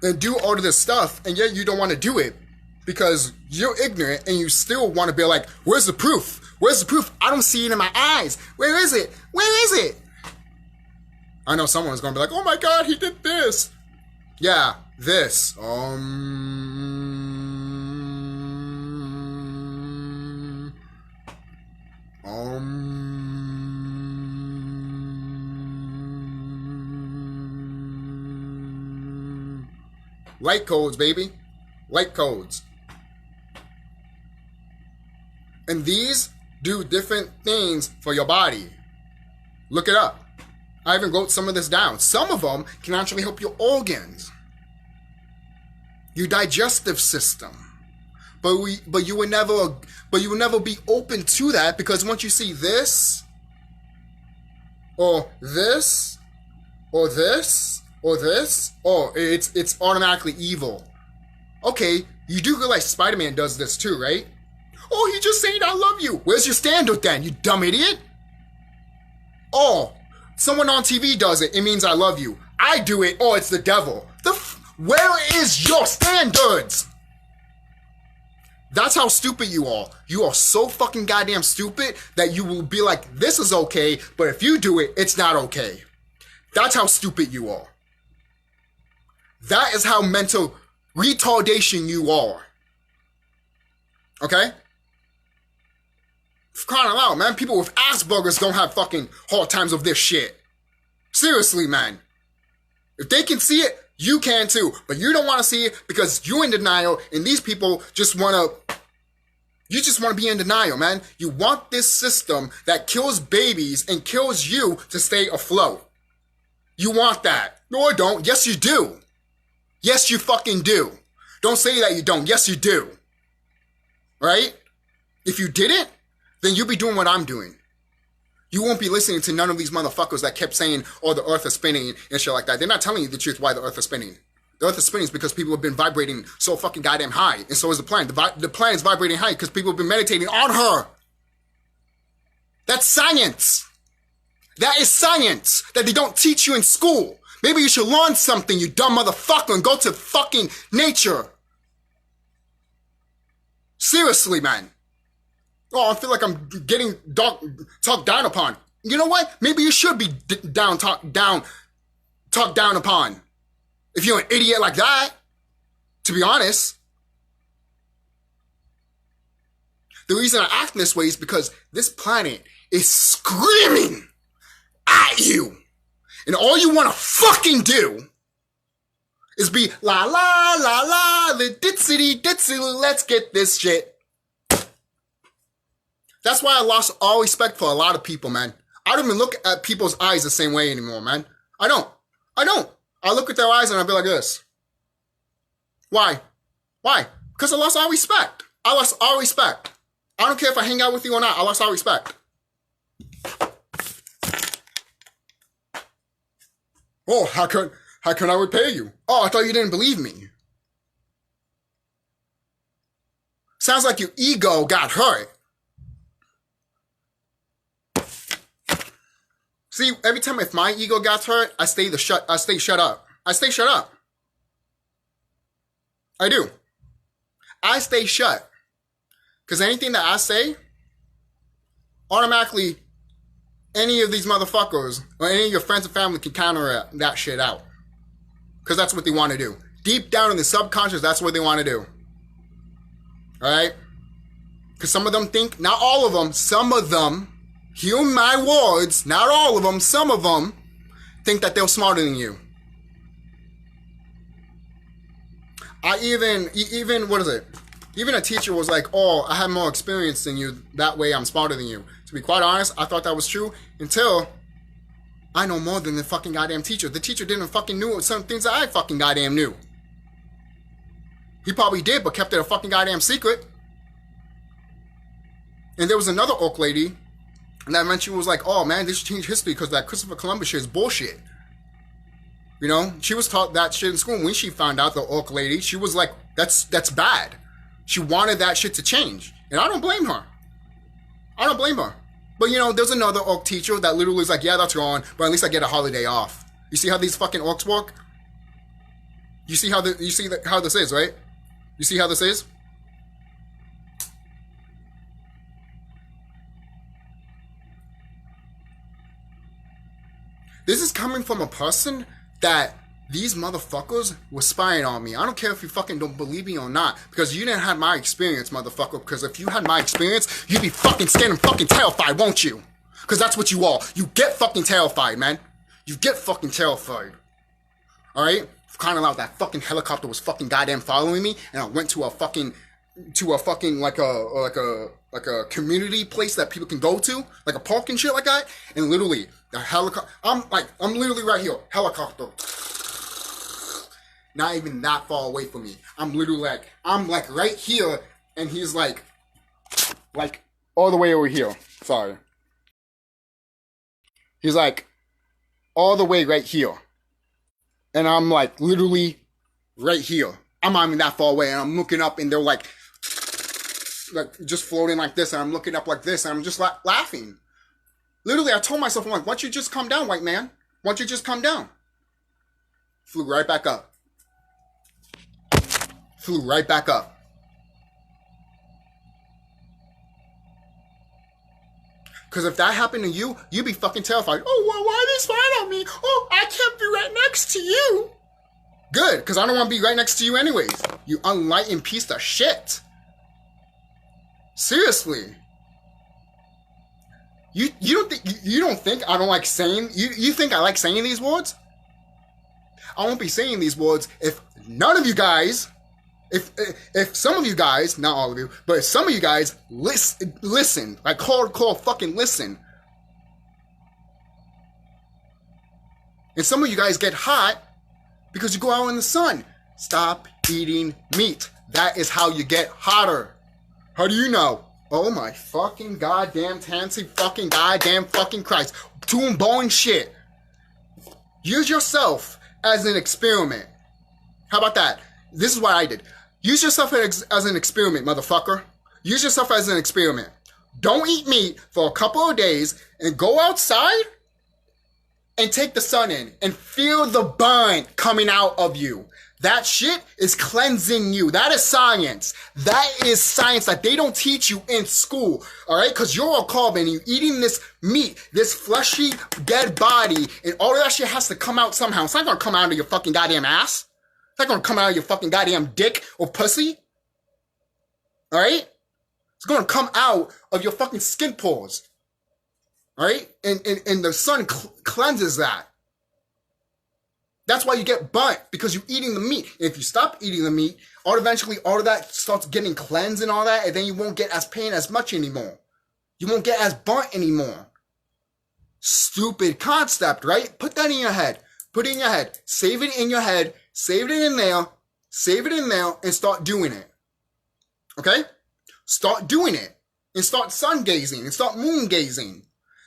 and do all of this stuff and yet you don't want to do it because you're ignorant and you still want to be like, where's the proof? Where's the proof? I don't see it in my eyes. Where is it? Where is it? I know someone's going to be like, oh my God, he did this. Yeah, this. Light codes, baby. Light codes. And these do different things for your body. Look it up. I even wrote some of this down. Some of them can actually help your organs, your digestive system. But you would never be open to that, because once you see this, or this, or this, or this, oh, it's automatically evil. Okay, you do realize Spider-Man does this too, right? Oh, he just saying I love you. Where's your standard then, you dumb idiot? Oh, someone on TV does it, it means I love you. I do it, oh, it's the devil. Where is your standards? That's how stupid you are. You are so fucking goddamn stupid that you will be like, this is okay, but if you do it, it's not okay. That's how stupid you are. That is how mental retardation you are. Okay? For crying out loud, man. People with Asperger's don't have fucking hard times of this shit. Seriously, man. If they can see it, you can too. But you don't want to see it because you're in denial, and these people just want to... You just want to be in denial, man. You want this system that kills babies and kills you to stay afloat. You want that. No, I don't. Yes, you do. Yes, you fucking do. Don't say that you don't. Yes, you do. Right? If you didn't, then you'll be doing what I'm doing. You won't be listening to none of these motherfuckers that kept saying, oh, the earth is spinning and shit like that. They're not telling you the truth why the earth is spinning. The earth is spinning because people have been vibrating so fucking goddamn high. And so is the planet. The planet is vibrating high because people have been meditating on her. That's science. That is science that they don't teach you in school. Maybe you should learn something, you dumb motherfucker, and go to fucking nature. Seriously, man. Oh, I feel like I'm getting talked down upon. You know what? Maybe you should be talked down upon. If you're an idiot like that, to be honest. The reason I act this way is because this planet is screaming at you. And all you want to fucking do is be la la la la, the ditsity, let's get this shit. That's why I lost all respect for a lot of people, man. I don't even look at people's eyes the same way anymore, man. I don't. I look at their eyes and I be like this. Why? Because I lost all respect. I lost all respect. I don't care if I hang out with you or not. I lost all respect. Oh, how can I repay you? Oh, I thought you didn't believe me. Sounds like your ego got hurt. See, every time if my ego got hurt, I stay shut up. I stay shut up. I do. I stay shut. Because anything that I say, automatically, any of these motherfuckers or any of your friends and family can counter that shit out. Because that's what they want to do. Deep down in the subconscious, that's what they want to do. Alright? Because some of them think, not all of them, some of them, hear my words, not all of them, some of them think that they're smarter than you. Even a teacher was like, oh, I have more experience than you, that way I'm smarter than you. To be quite honest, I thought that was true until I know more than the fucking goddamn teacher. The teacher didn't fucking know some things that I fucking goddamn knew. He probably did, but kept it a fucking goddamn secret. And there was another oak lady, and that meant she was like, oh man, they should change history because that Christopher Columbus shit is bullshit. You know, she was taught that shit in school. When she found out, the oak lady, she was like, that's bad. She wanted that shit to change. And I don't blame her. I don't blame her. But you know, there's another orc teacher that literally is like, yeah, that's wrong, but at least I get a holiday off. You see how these fucking orcs work? You see how this is, right? You see how this is? coming from a person that these motherfuckers were spying on me. I don't care if you fucking don't believe me or not, because you didn't have my experience, motherfucker. Because if you had my experience, you'd be fucking scared and fucking terrified, won't you? Because that's what you are. You get fucking terrified, man. You get fucking terrified. Alright? Kind of like that fucking helicopter was fucking goddamn following me, and I went to a fucking like a community place that people can go to, like a park and shit like that, and literally the helicopter, I'm literally right here, helicopter, not even that far away from me. I'm literally I'm right here, and he's like all the way over here. Sorry. He's like all the way right here, and I'm like literally right here. I'm not even that far away, and I'm looking up, and they're like just floating like this, and I'm looking up like this, and I'm just laughing. Literally, I told myself, I'm like, why don't you just come down, white man? Why don't you just come down? Flew right back up. Flew right back up. Because if that happened to you, you'd be fucking terrified. Oh, well, why are they spying on me? Oh, I can't be right next to you. Good, because I don't want to be right next to you anyways. You unenlightened piece of shit. Seriously. You don't think I don't like saying, you think I like saying these words? I won't be saying these words if none of you guys, if some of you guys, not all of you, but if some of you guys listen, like hardcore fucking listen. And some of you guys get hot because you go out in the sun. Stop eating meat. That is how you get hotter. How do you know? Oh my fucking goddamn Tansy fucking goddamn fucking Christ. Doing boring shit. Use yourself as an experiment. How about that? This is what I did. Use yourself as an experiment, motherfucker. Use yourself as an experiment. Don't eat meat for a couple of days and go outside and take the sun in and feel the burn coming out of you. That shit is cleansing you. That is science. That is science that they don't teach you in school. All right? Because you're a carbon and you're eating this meat, this fleshy, dead body, and all of that shit has to come out somehow. It's not going to come out of your fucking goddamn ass. It's not going to come out of your fucking goddamn dick or pussy. All right? It's going to come out of your fucking skin pores. All right? And the sun cleanses that. That's why you get burnt, because you're eating the meat. And if you stop eating the meat, eventually all of that starts getting cleansed and all that, and then you won't get as pain as much anymore. You won't get as burnt anymore. Stupid concept, right? Put that in your head. Put it in your head. Save it in your head. Save it in there. Save it in there and start doing it. Okay? Start doing it. And start sun gazing and start moon gazing.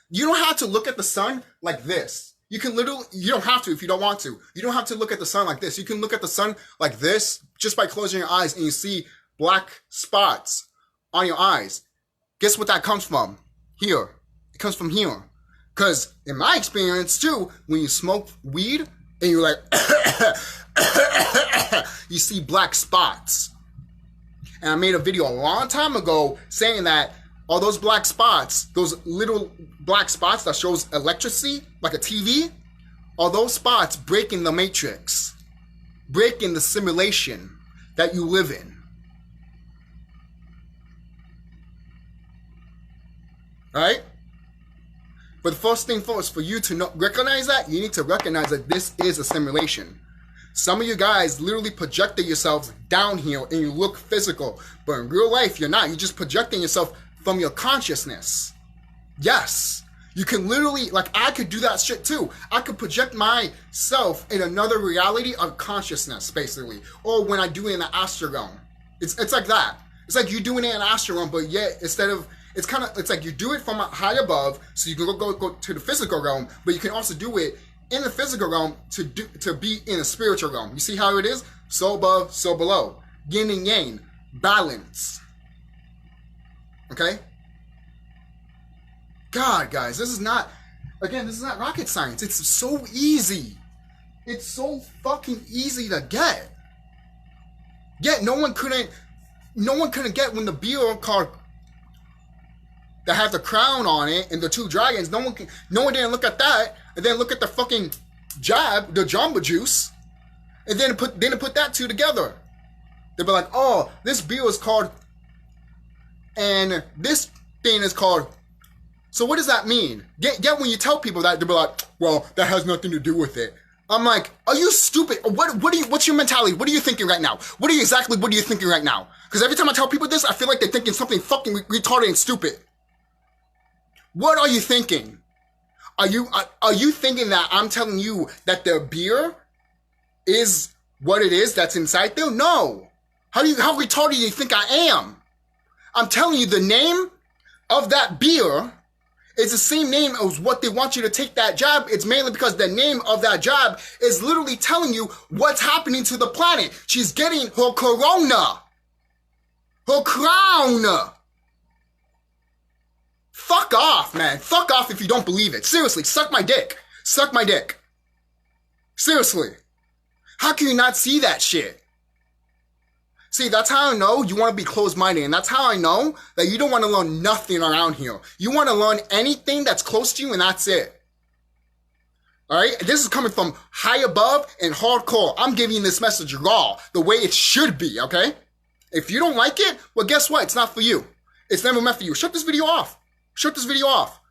You don't have to look at the sun like this. You can literally, you don't have to if you don't want to. You don't have to look at the sun like this. You can look at the sun like this just by closing your eyes and you see black spots on your eyes. Guess what that comes from? Here. It comes from here. Because in my experience too, when you smoke weed and you're like, you see black spots. And I made a video a long time ago saying that all those black spots, those little black spots that shows electricity, like a TV, are those spots breaking the matrix, breaking the simulation that you live in. Alright? But the first thing first, for you to recognize that, you need to recognize that this is a simulation. Some of you guys literally projected yourselves down here and you look physical, but in real life, you're not. You're just projecting yourself from your consciousness. Yes. You can literally, like, I could do that shit too. I could project myself in another reality of consciousness, basically. Or when I do it in the astral realm. It's like that. It's like you're doing it in the astral realm, but yet instead of, it's like you do it from high above, so you can go to the physical realm, but you can also do it in the physical realm to be in the spiritual realm. You see how it is? So above, so below. Yin and yang. Balance. Okay? God, guys, this is not rocket science. It's so easy. It's so fucking easy to get. Yet no one couldn't get when the beer card that had the crown on it and the two dragons, no one didn't look at that and then look at the fucking jab, the Jamba Juice, and then put that two together. They'd be like, oh, this beer is called, and this thing is called. So what does that mean? Get when you tell people that, they'll be like, well, that has nothing to do with it. I'm like, are you stupid? What's your mentality? What are you thinking right now? What are you thinking right now? Because every time I tell people this, I feel like they're thinking something fucking retarded and stupid. What are you thinking? Are you thinking that I'm telling you that the beer is what it is that's inside there? No. How retarded do you think I am? I'm telling you the name of that beer is the same name as what they want you to take that jab. It's mainly because the name of that jab is literally telling you what's happening to the planet. She's getting her corona. Her crown. Fuck off, man. Fuck off if you don't believe it. Seriously, suck my dick. Suck my dick. Seriously. How can you not see that shit? See, that's how I know you want to be closed-minded, and that's how I know that you don't want to learn nothing around here. You want to learn anything that's close to you, and that's it. Alright? This is coming from high above and hardcore. I'm giving you this message raw, the way it should be, okay? If you don't like it, well, guess what? It's not for you. It's never meant for you. Shut this video off. Shut this video off.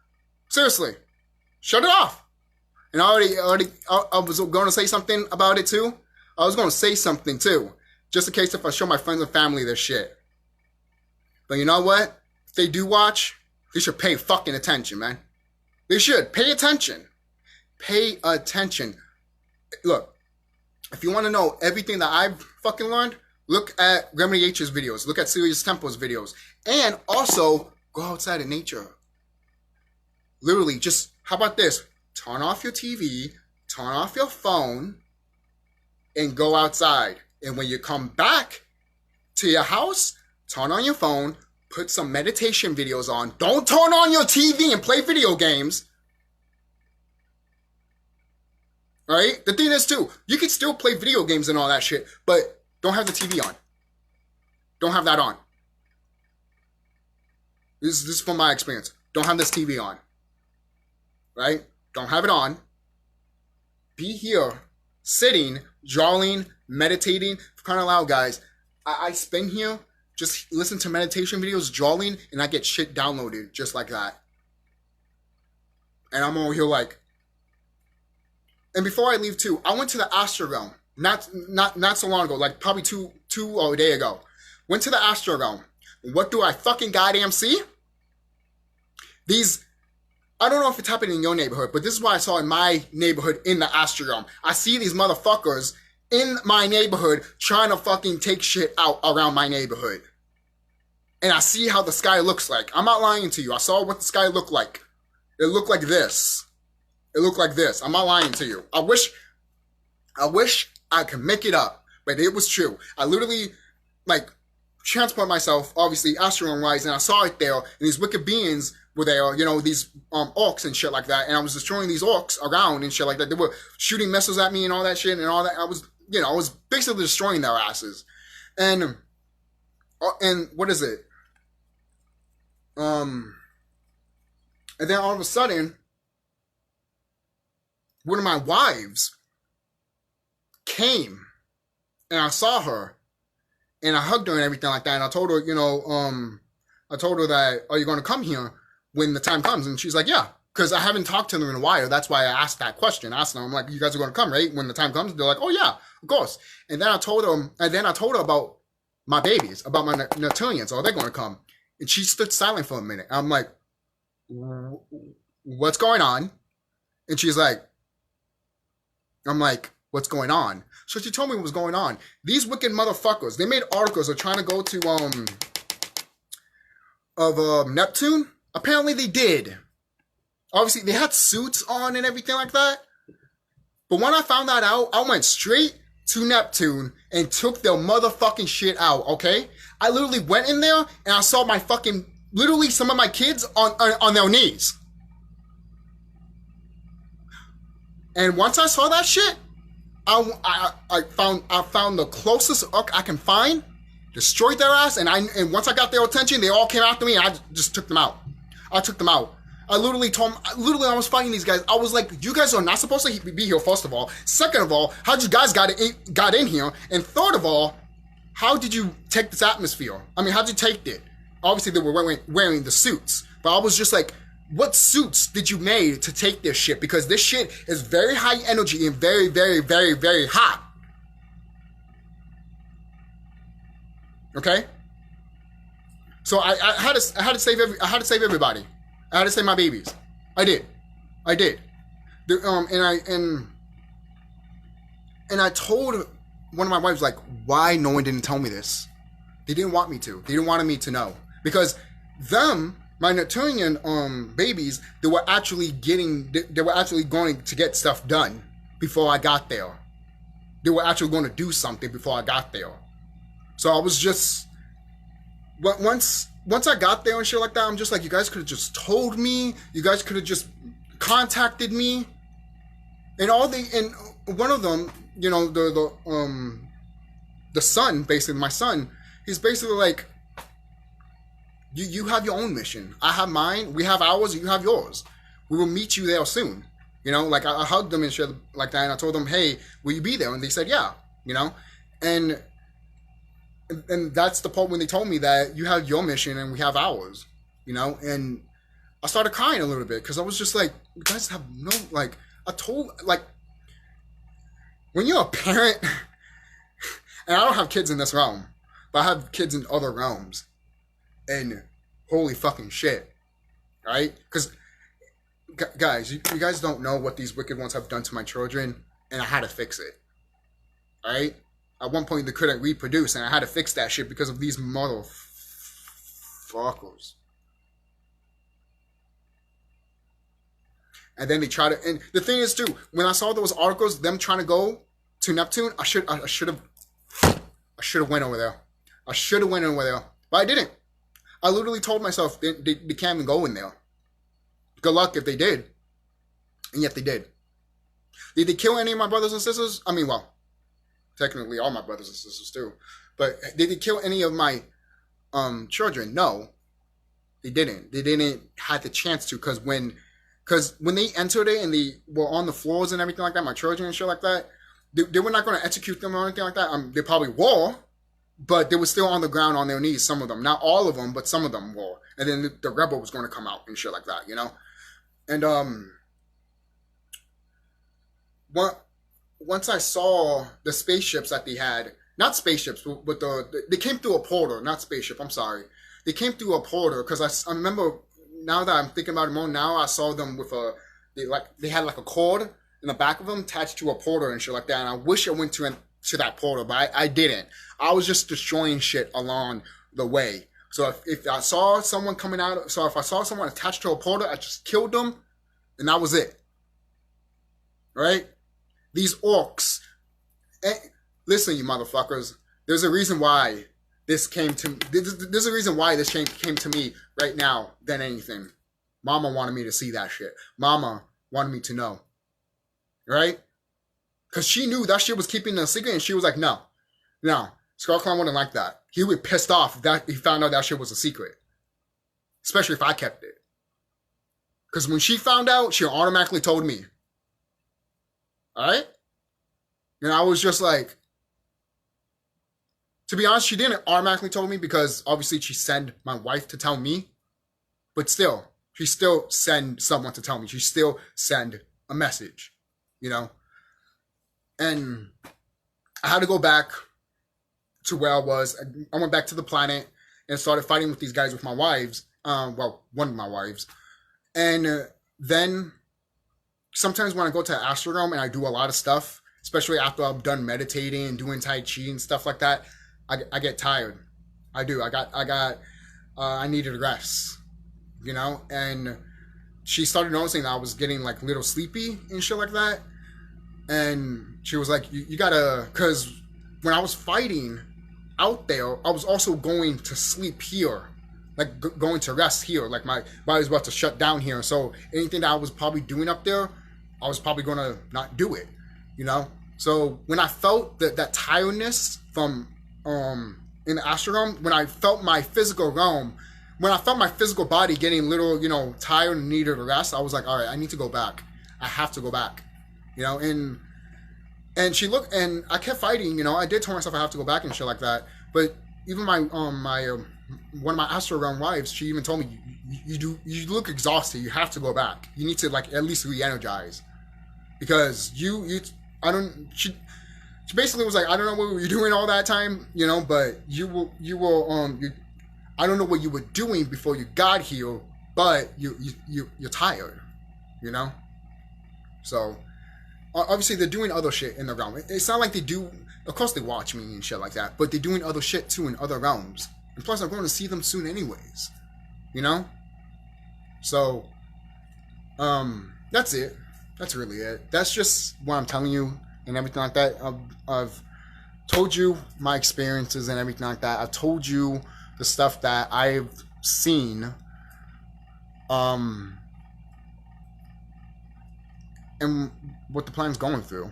Seriously. Shut it off. And I was going to say something about it, too. I was going to say something, too. Just in case if I show my friends and family this shit. But you know what? If they do watch, they should pay fucking attention, man. They should. Pay attention. Pay attention. Look, if you want to know everything that I've fucking learned, look at Remedy H's videos. Look at Serious Tempo's videos. And also, go outside in nature. Literally, just, how about this? Turn off your TV, turn off your phone, and go outside. And when you come back to your house, turn on your phone, put some meditation videos on. Don't turn on your TV and play video games. Alright? The thing is, too, you can still play video games and all that shit, but don't have the TV on. Don't have that on. This is from my experience. Don't have this TV on. Right? Don't have it on. Be here, sitting, drawing, meditating. For crying out loud, guys, I spend here, just listen to meditation videos, drawing, and I get shit downloaded just like that. And I'm over here like, and before I leave too, I went to the Astro Realm, not so long ago, like probably two or a day ago. Went to the Astro Realm. What do I fucking goddamn see? These, I don't know if it's happening in your neighborhood, but this is what I saw in my neighborhood in the Astro Realm. I see these motherfuckers in my neighborhood trying to fucking take shit out around my neighborhood. And I see how the sky looks like. I'm not lying to you. I saw what the sky looked like. It looked like this. It looked like this. I'm not lying to you. I wish I could make it up, but it was true. I literally, like, transport myself, obviously, Astro Realm-wise, and I saw it there, and these wicked beings were there, you know, these orcs and shit like that, and I was destroying these orcs around and shit like that. They were shooting missiles at me and all that shit and all that. I was basically destroying their asses. And what is it? And then all of a sudden, one of my wives came, and I saw her, and I hugged her and everything like that, and I told her, I told her that, are you going to come here when the time comes? And she's like, yeah, because I haven't talked to them in a while. That's why I asked that question. I asked them, I'm like, you guys are going to come, right? When the time comes? They're like, oh yeah, of course. And then I told her about my babies, about my Neptunians. Oh, they're going to come. And she stood silent for a minute. I'm like, what's going on? And she's like, I'm like, what's going on? So she told me what was going on. These wicked motherfuckers, they made articles of trying to go to, Neptune. Apparently they did. Obviously, they had suits on and everything like that. But when I found that out, I went straight to Neptune and took their motherfucking shit out, okay? I literally went in there and I saw my fucking, literally some of my kids on their knees. And once I saw that shit, I found the closest orc I can find, destroyed their ass, and once I got their attention, they all came after me, and I just took them out. I took them out. I literally I was fighting these guys. I was like, you guys are not supposed to be here, first of all. Second of all, how'd you guys got in here? And third of all, how did you take this atmosphere? I mean, how'd you take it? Obviously, they were wearing the suits. But I was just like, what suits did you make to take this shit? Because this shit is very high energy and very, very, very, very hot. Okay? So I had to save everybody. I had to save my babies. I did. And I told one of my wives, like, why no one didn't tell me this? They didn't want me to. They didn't want me to know. Because my Neptunian babies, they were actually going to get stuff done before I got there. They were actually going to do something before I got there. So I was just, once I got there and shit like that, I'm just like, you guys could have just told me. You guys could have just contacted me. And one of them, you know, the son, basically my son, he's basically like, you have your own mission. I have mine. We have ours. You have yours. We will meet you there soon. You know, like I hugged them and shit like that, and I told them, hey, will you be there? And they said, yeah. You know, and that's the part when they told me that you have your mission and we have ours, you know, and I started crying a little bit because I was just like, you guys have no, like, when you're a parent, and I don't have kids in this realm, but I have kids in other realms, and holy fucking shit, right? Because, guys, you guys don't know what these wicked ones have done to my children, and I had to fix it, right? At one point, they couldn't reproduce, and I had to fix that shit because of these motherfuckers. And then they try to, and the thing is too, when I saw those articles, them trying to go to Neptune, I should have went over there. I should have went over there, but I didn't. I literally told myself they can't even go in there. Good luck if they did, and yet they did. Did they kill any of my brothers and sisters? I mean, well, technically all my brothers and sisters too. But did they kill any of my children? No, they didn't. They didn't have the chance to, because when they entered it and they were on the floors and everything like that, my children and shit like that, they were not going to execute them or anything like that. They probably were, but they were still on the ground on their knees, some of them. Not all of them, but some of them were. And then the rebel was going to come out and shit like that, you know? And once I saw the spaceships that they had, not spaceships, but they came through a portal, not spaceship, I'm sorry. They came through a portal, because I remember, now that I'm thinking about it more, now I saw them with they had like a cord in the back of them attached to a portal and shit like that, and I wish I went to that portal, but I didn't. I was just destroying shit along the way. So if I saw someone coming out, so if I saw someone attached to a portal, I just killed them, and that was it. Right? These orcs. Listen, you motherfuckers. There's a reason why this came to. There's a reason why this came to me right now than anything. Mama wanted me to see that shit. Mama wanted me to know. Right? Because she knew that shit was keeping a secret, and she was like, no. SqawnKlown wouldn't like that. He would be pissed off if he found out that shit was a secret. Especially if I kept it. Because when she found out, she automatically told me. Alright? And I was just like, to be honest, she didn't automatically tell me, because obviously she sent my wife to tell me. But still, she still sent someone to tell me. She still sent a message. You know? And I had to go back to where I was. I went back to the planet and started fighting with these guys with my wives. Well, one of my wives. And then sometimes when I go to the astral realm and I do a lot of stuff, especially after I'm done meditating and doing Tai Chi and stuff like that, I get tired. I do. I needed rest, you know? And she started noticing that I was getting like a little sleepy and shit like that. And she was like, you gotta, because when I was fighting out there, I was also going to sleep here, like going to rest here, like my body was about to shut down here. So anything that I was probably doing up there, I was probably going to not do it, you know? So when I felt that tiredness from, in the astral realm, when I felt my physical realm when I felt my physical body getting a little, you know, tired and needed a rest, I was like, all right, I need to go back. I have to go back, you know. And she looked, and I kept fighting, you know. I did tell myself I have to go back and shit like that. But even my one of my astral realm wives, she even told me, you look exhausted. You have to go back. You need to like at least re-energize, because I don't. She basically was like, I don't know what you were doing all that time, you know, but you I don't know what you were doing before you got here, but you're tired, you know. So obviously they're doing other shit in the realm. It's not like they do. Of course they watch me and shit like that, but they're doing other shit too in other realms. And plus, I'm going to see them soon anyways, you know. So, that's it. That's really it. That's just what I'm telling you and everything like that. I've told you my experiences and everything like that. I've told you the stuff that I've seen. And what the plan's going through.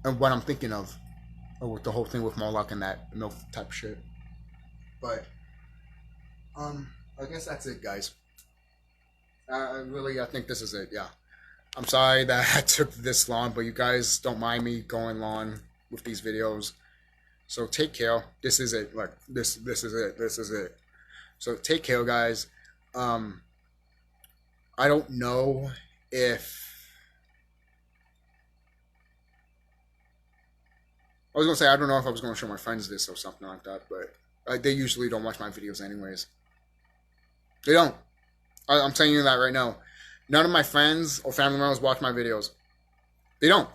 And what I'm thinking of. Or with the whole thing with Moloch and that milk type shit. But, I guess that's it, guys. I think this is it, yeah. I'm sorry that I took this long, but you guys don't mind me going long with these videos. So take care. This is it. Like, this is it. This is it. So take care, guys. I don't know if... I was going to say, I don't know if I was going to show my friends this or something like that, but they usually don't watch my videos anyways. They don't. I'm telling you that right now. None of my friends or family members watch my videos. They don't.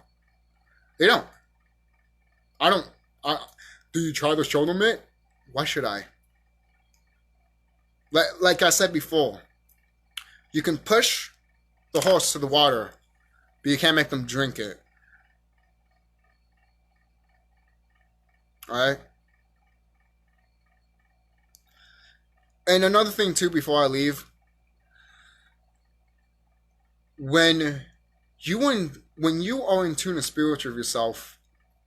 They don't. Do you try to show them it? Why should I? Like I said before, you can push the horse to the water, but you can't make them drink it. Alright? And another thing too before I leave, when you are in tune and spiritual with yourself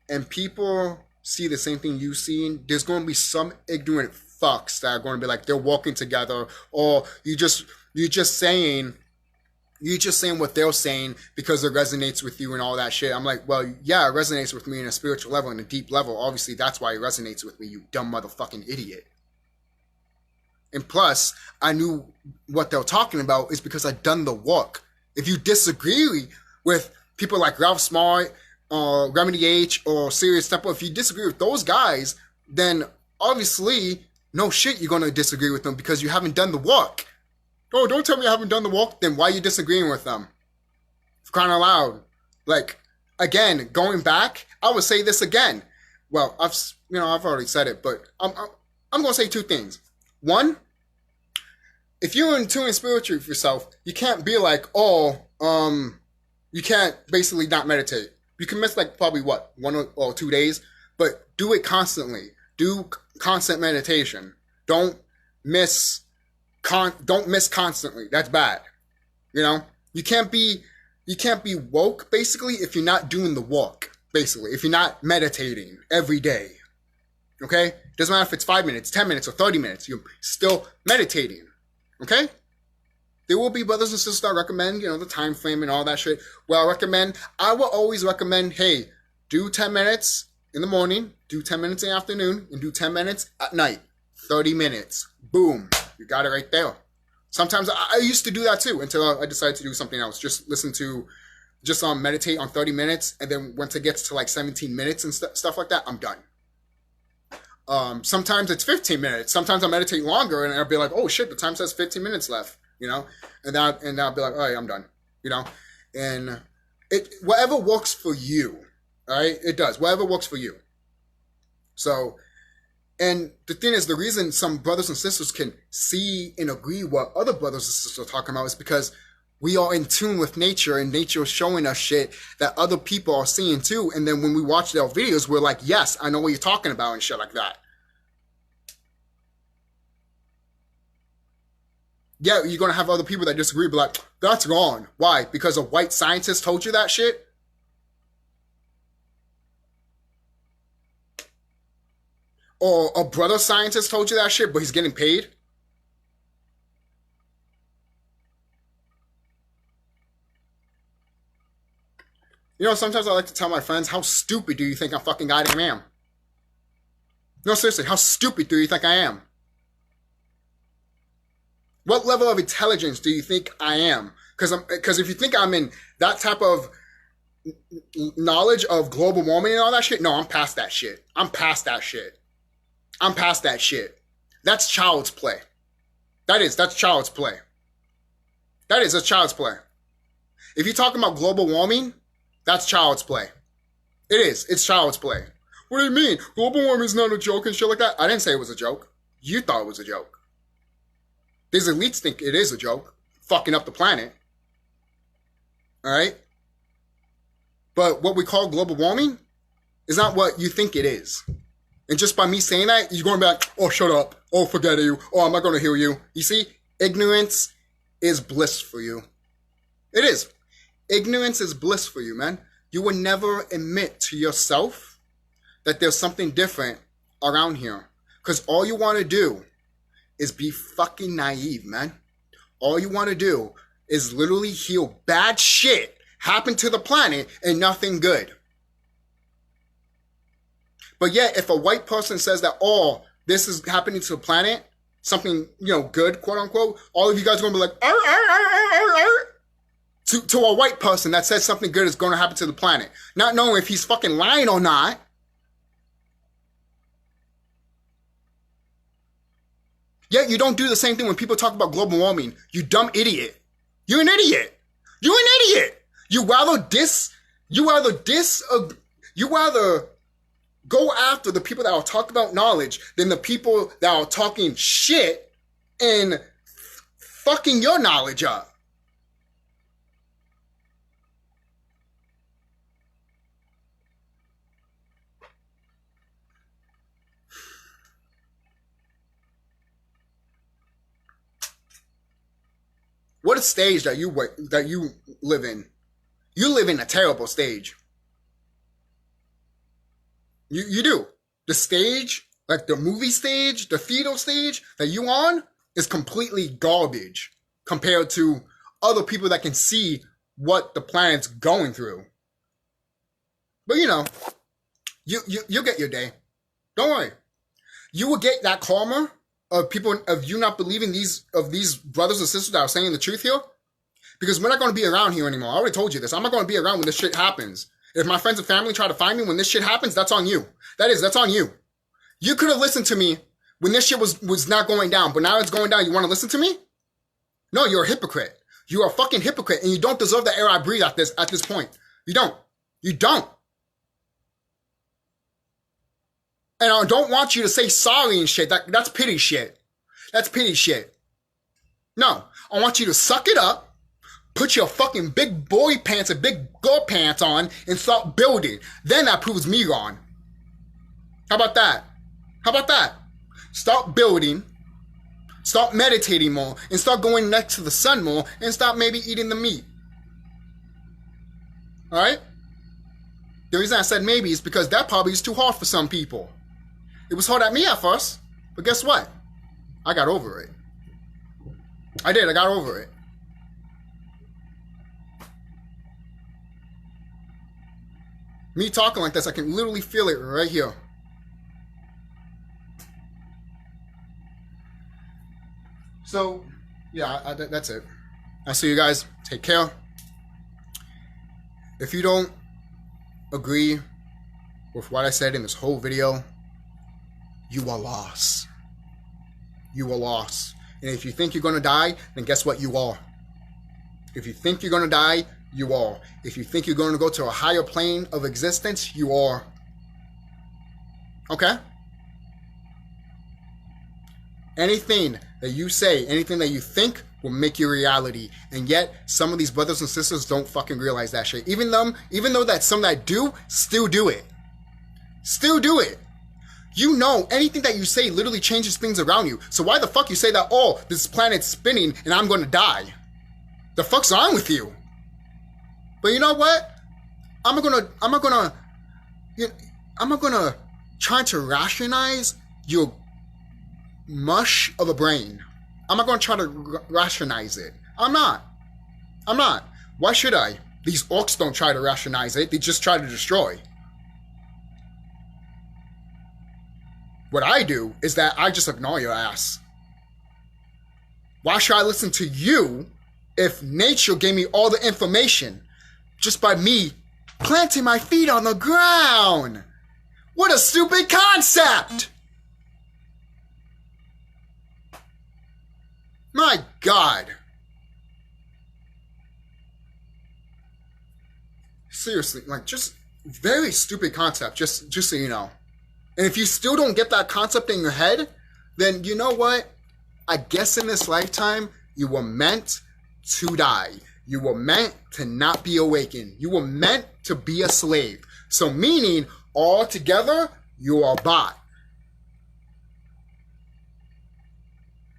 and people see the same thing you see, there's going to be some ignorant fucks that are going to be like they're walking together, or you're just saying what they're saying because it resonates with you and all that shit. I'm like, well, yeah, it resonates with me in a spiritual level, in a deep level. Obviously, that's why it resonates with me, you dumb motherfucking idiot. And plus, I knew what they're talking about is because I'd done the work. If you disagree with people like Ralph Smart, Remedy H, or Serious Temple, if you disagree with those guys, then obviously, no shit, you're going to disagree with them because you haven't done the work. Oh, don't tell me I haven't done the work. Then why are you disagreeing with them? For crying out loud. Like, again, going back, I would say this again. Well, I've already said it, but I'm going to say two things. One, if you're in tune and spiritual with yourself, you can't be like, you can't basically not meditate. You can miss like probably 1 or 2 days, but do it constantly. Do constant meditation. Don't miss constantly. That's bad. You know, you can't be woke basically if you're not doing the work. Basically, if you're not meditating every day. Okay, doesn't matter if it's 5 minutes, 10 minutes, or 30 minutes. You're still meditating. Okay. There will be brothers and sisters that recommend, the time frame and all that shit. Well, I will always recommend, hey, do 10 minutes in the morning, do 10 minutes in the afternoon, and do 10 minutes at night. 30 minutes. Boom. You got it right there. Sometimes I used to do that too until I decided to do something else. Just meditate on 30 minutes. And then once it gets to like 17 minutes and stuff like that, I'm done. Sometimes it's 15 minutes. Sometimes I meditate longer and I'll be like, oh shit, the time says 15 minutes left, and then I'll be like, all right, I'm done, and whatever works for you, all right, it does, whatever works for you. So, and the thing is, the reason some brothers and sisters can see and agree what other brothers and sisters are talking about is because we are in tune with nature, and nature is showing us shit that other people are seeing too. And then when we watch their videos, we're like, yes, I know what you're talking about and shit like that. Yeah, you're going to have other people that disagree, but like, that's wrong. Why? Because a white scientist told you that shit? Or a brother scientist told you that shit, but he's getting paid? You know, sometimes I like to tell my friends, how stupid do you think I fucking goddamn am? No, seriously, how stupid do you think I am? What level of intelligence do you think I am? Because if you think I'm in that type of knowledge of global warming and all that shit, no, I'm past that shit. I'm past that shit. I'm past that shit. That's child's play. That's child's play. That's child's play. If you're talking about global warming, that's child's play. It is. It's child's play. What do you mean? Global warming is not a joke and shit like that? I didn't say it was a joke. You thought it was a joke. These elites think it is a joke. Fucking up the planet. Alright? But what we call global warming is not what you think it is. And just by me saying that, you're going to be like, oh, shut up. Oh, forget you. Oh, I'm not going to hear you. You see? Ignorance is bliss for you. It is. Ignorance is bliss for you, man. You will never admit to yourself that there's something different around here. Because all you want to do is be fucking naive, man. All you want to do is literally heal bad shit happen to the planet and nothing good. But yet, if a white person says that, oh, this is happening to the planet, something, good, quote unquote, all of you guys are going to be like, arr, arr, arr, arr, arr. To a white person that says something good is going to happen to the planet. Not knowing if he's fucking lying or not. Yet you don't do the same thing when people talk about global warming. You dumb idiot. You're an idiot. You're an idiot. You rather go after the people that are talking about knowledge than the people that are talking shit and fucking your knowledge up. What a stage that you live in. You live in a terrible stage. You do. The stage, like the movie stage, the theater stage that you on is completely garbage compared to other people that can see what the planet's going through. But you'll get your day. Don't worry. You will get that karma of people, of you not believing these brothers and sisters that are saying the truth here. Because we're not going to be around here anymore. I already told you this. I'm not going to be around when this shit happens. If my friends and family try to find me when this shit happens, that's on you. That's on you. You could have listened to me when this shit was not going down, but now it's going down. You want to listen to me? No, you're a hypocrite. You are a fucking hypocrite, and you don't deserve the air I breathe at this point. You don't. You don't. And I don't want you to say sorry and shit. That's pity shit. That's pity shit. No, I want you to suck it up. Put your fucking big boy pants and big girl pants on and start building. Then that proves me wrong. How about that? How about that? Start building. Start meditating more. And start going next to the sun more. And stop maybe eating the meat. Alright? The reason I said maybe is because that probably is too hard for some people. It was hard at me at first. But guess what? I got over it. I did. I got over it. Me talking like this, I can literally feel it right here. So, yeah, that's it. I'll see you guys. Take care. If you don't agree with what I said in this whole video, you are lost. You are lost. And if you think you're going to die, then guess what? You are. If you think you're going to die, you are. If you think you're going to go to a higher plane of existence, you are. Okay? Anything that you say, anything that you think will make your reality. And yet, some of these brothers and sisters don't fucking realize that shit. Even though that some that do, still do it. Still do it. You know, anything that you say literally changes things around you. So why the fuck you say that, oh, this planet's spinning and I'm going to die? The fuck's wrong with you? But you know what? I'm not gonna try to rationalize your mush of a brain. I'm not gonna try to rationalize it. I'm not. Why should I? These orcs don't try to rationalize it. They just try to destroy. What I do is that I just ignore your ass. Why should I listen to you if nature gave me all the information just by me planting my feet on the ground? What a stupid concept! My God. Seriously, like, just very stupid concept, just so you know. And if you still don't get that concept in your head, then you know what? I guess in this lifetime, you were meant to die. You were meant to not be awakened. You were meant to be a slave. So meaning, altogether, you are a bot.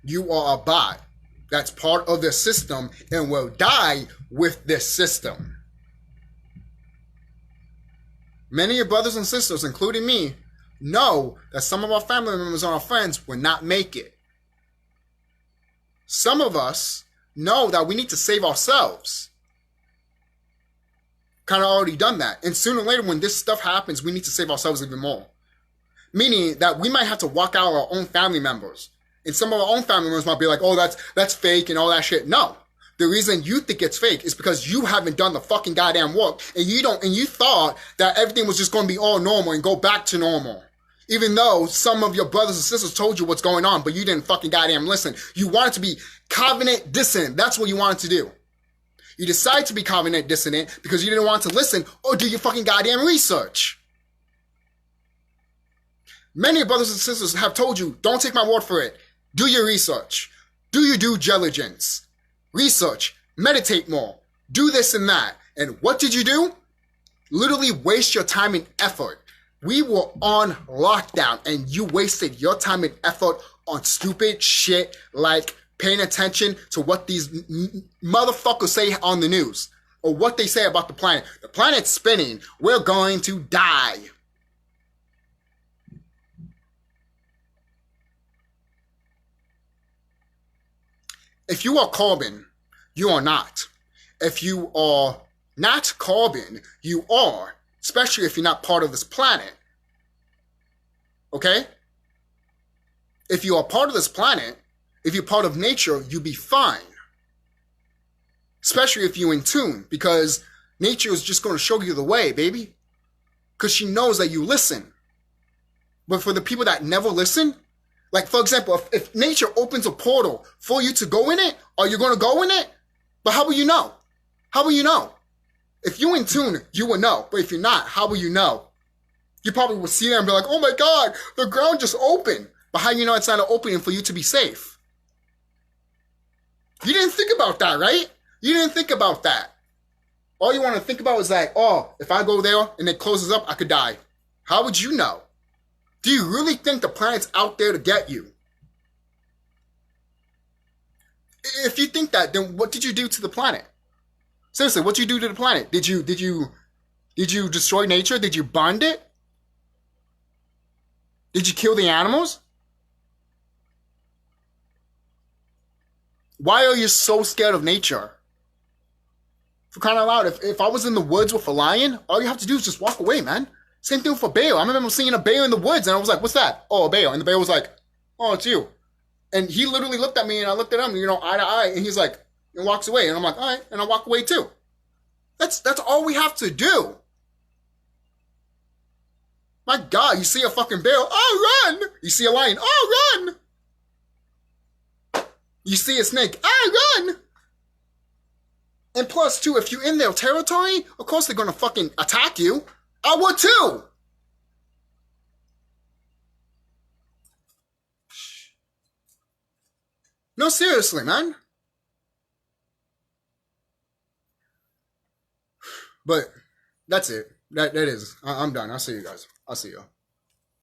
You are a bot that's part of the system and will die with this system. Many of your brothers and sisters, including me, know that some of our family members and our friends will not make it. Some of us know that we need to save ourselves. Kind of already done that. And sooner or later, when this stuff happens, we need to save ourselves even more. Meaning that we might have to walk out our own family members. And some of our own family members might be like, oh, that's fake and all that shit. No. The reason you think it's fake is because you haven't done the fucking goddamn work. And you thought that everything was just going to be all normal and go back to normal. Even though some of your brothers and sisters told you what's going on, but you didn't fucking goddamn listen. You wanted to be covenant dissonant. That's what you wanted to do. You decided to be covenant dissonant because you didn't want to listen or do your fucking goddamn research. Many brothers and sisters have told you, don't take my word for it. Do your research. Do your due diligence. Research. Meditate more. Do this and that. And what did you do? Literally waste your time and effort. We were on lockdown and you wasted your time and effort on stupid shit like paying attention to what these motherfuckers say on the news or what they say about the planet. The planet's spinning. We're going to die. If you are carbon, you are not. If you are not carbon, you are. Especially if you're not part of this planet. Okay? If you are part of this planet, if you're part of nature, you'll be fine. Especially if you're in tune, because nature is just going to show you the way, baby. Because she knows that you listen. But for the people that never listen, like for example, if nature opens a portal for you to go in it, are you going to go in it? But how will you know? How will you know? If you're in tune, you will know. But if you're not, how will you know? You probably will see that and be like, oh my God, the ground just opened. But how do you know it's not an opening for you to be safe? You didn't think about that, right? You didn't think about that. All you want to think about is like, oh, if I go there and it closes up, I could die. How would you know? Do you really think the planet's out there to get you? If you think that, then what did you do to the planet? Seriously, what did you do to the planet? Did you destroy nature? Did you bond it? Did you kill the animals? Why are you so scared of nature? For crying out loud, if I was in the woods with a lion, all you have to do is just walk away, man. Same thing for a bear. I remember seeing a bear in the woods, and I was like, what's that? Oh, a bear. And the bear was like, oh, it's you. And he literally looked at me, and I looked at him, eye to eye, and he's like, and walks away. And I'm like, all right, and I walk away too. That's all we have to do. My God, you see a fucking bear, oh, run! You see a lion, oh, run! You see a snake, oh, run! And plus, too, if you're in their territory, of course they're gonna fucking attack you. I would too! No, seriously, man. But that's it. That is. I'm done. I'll see you guys. I'll see you.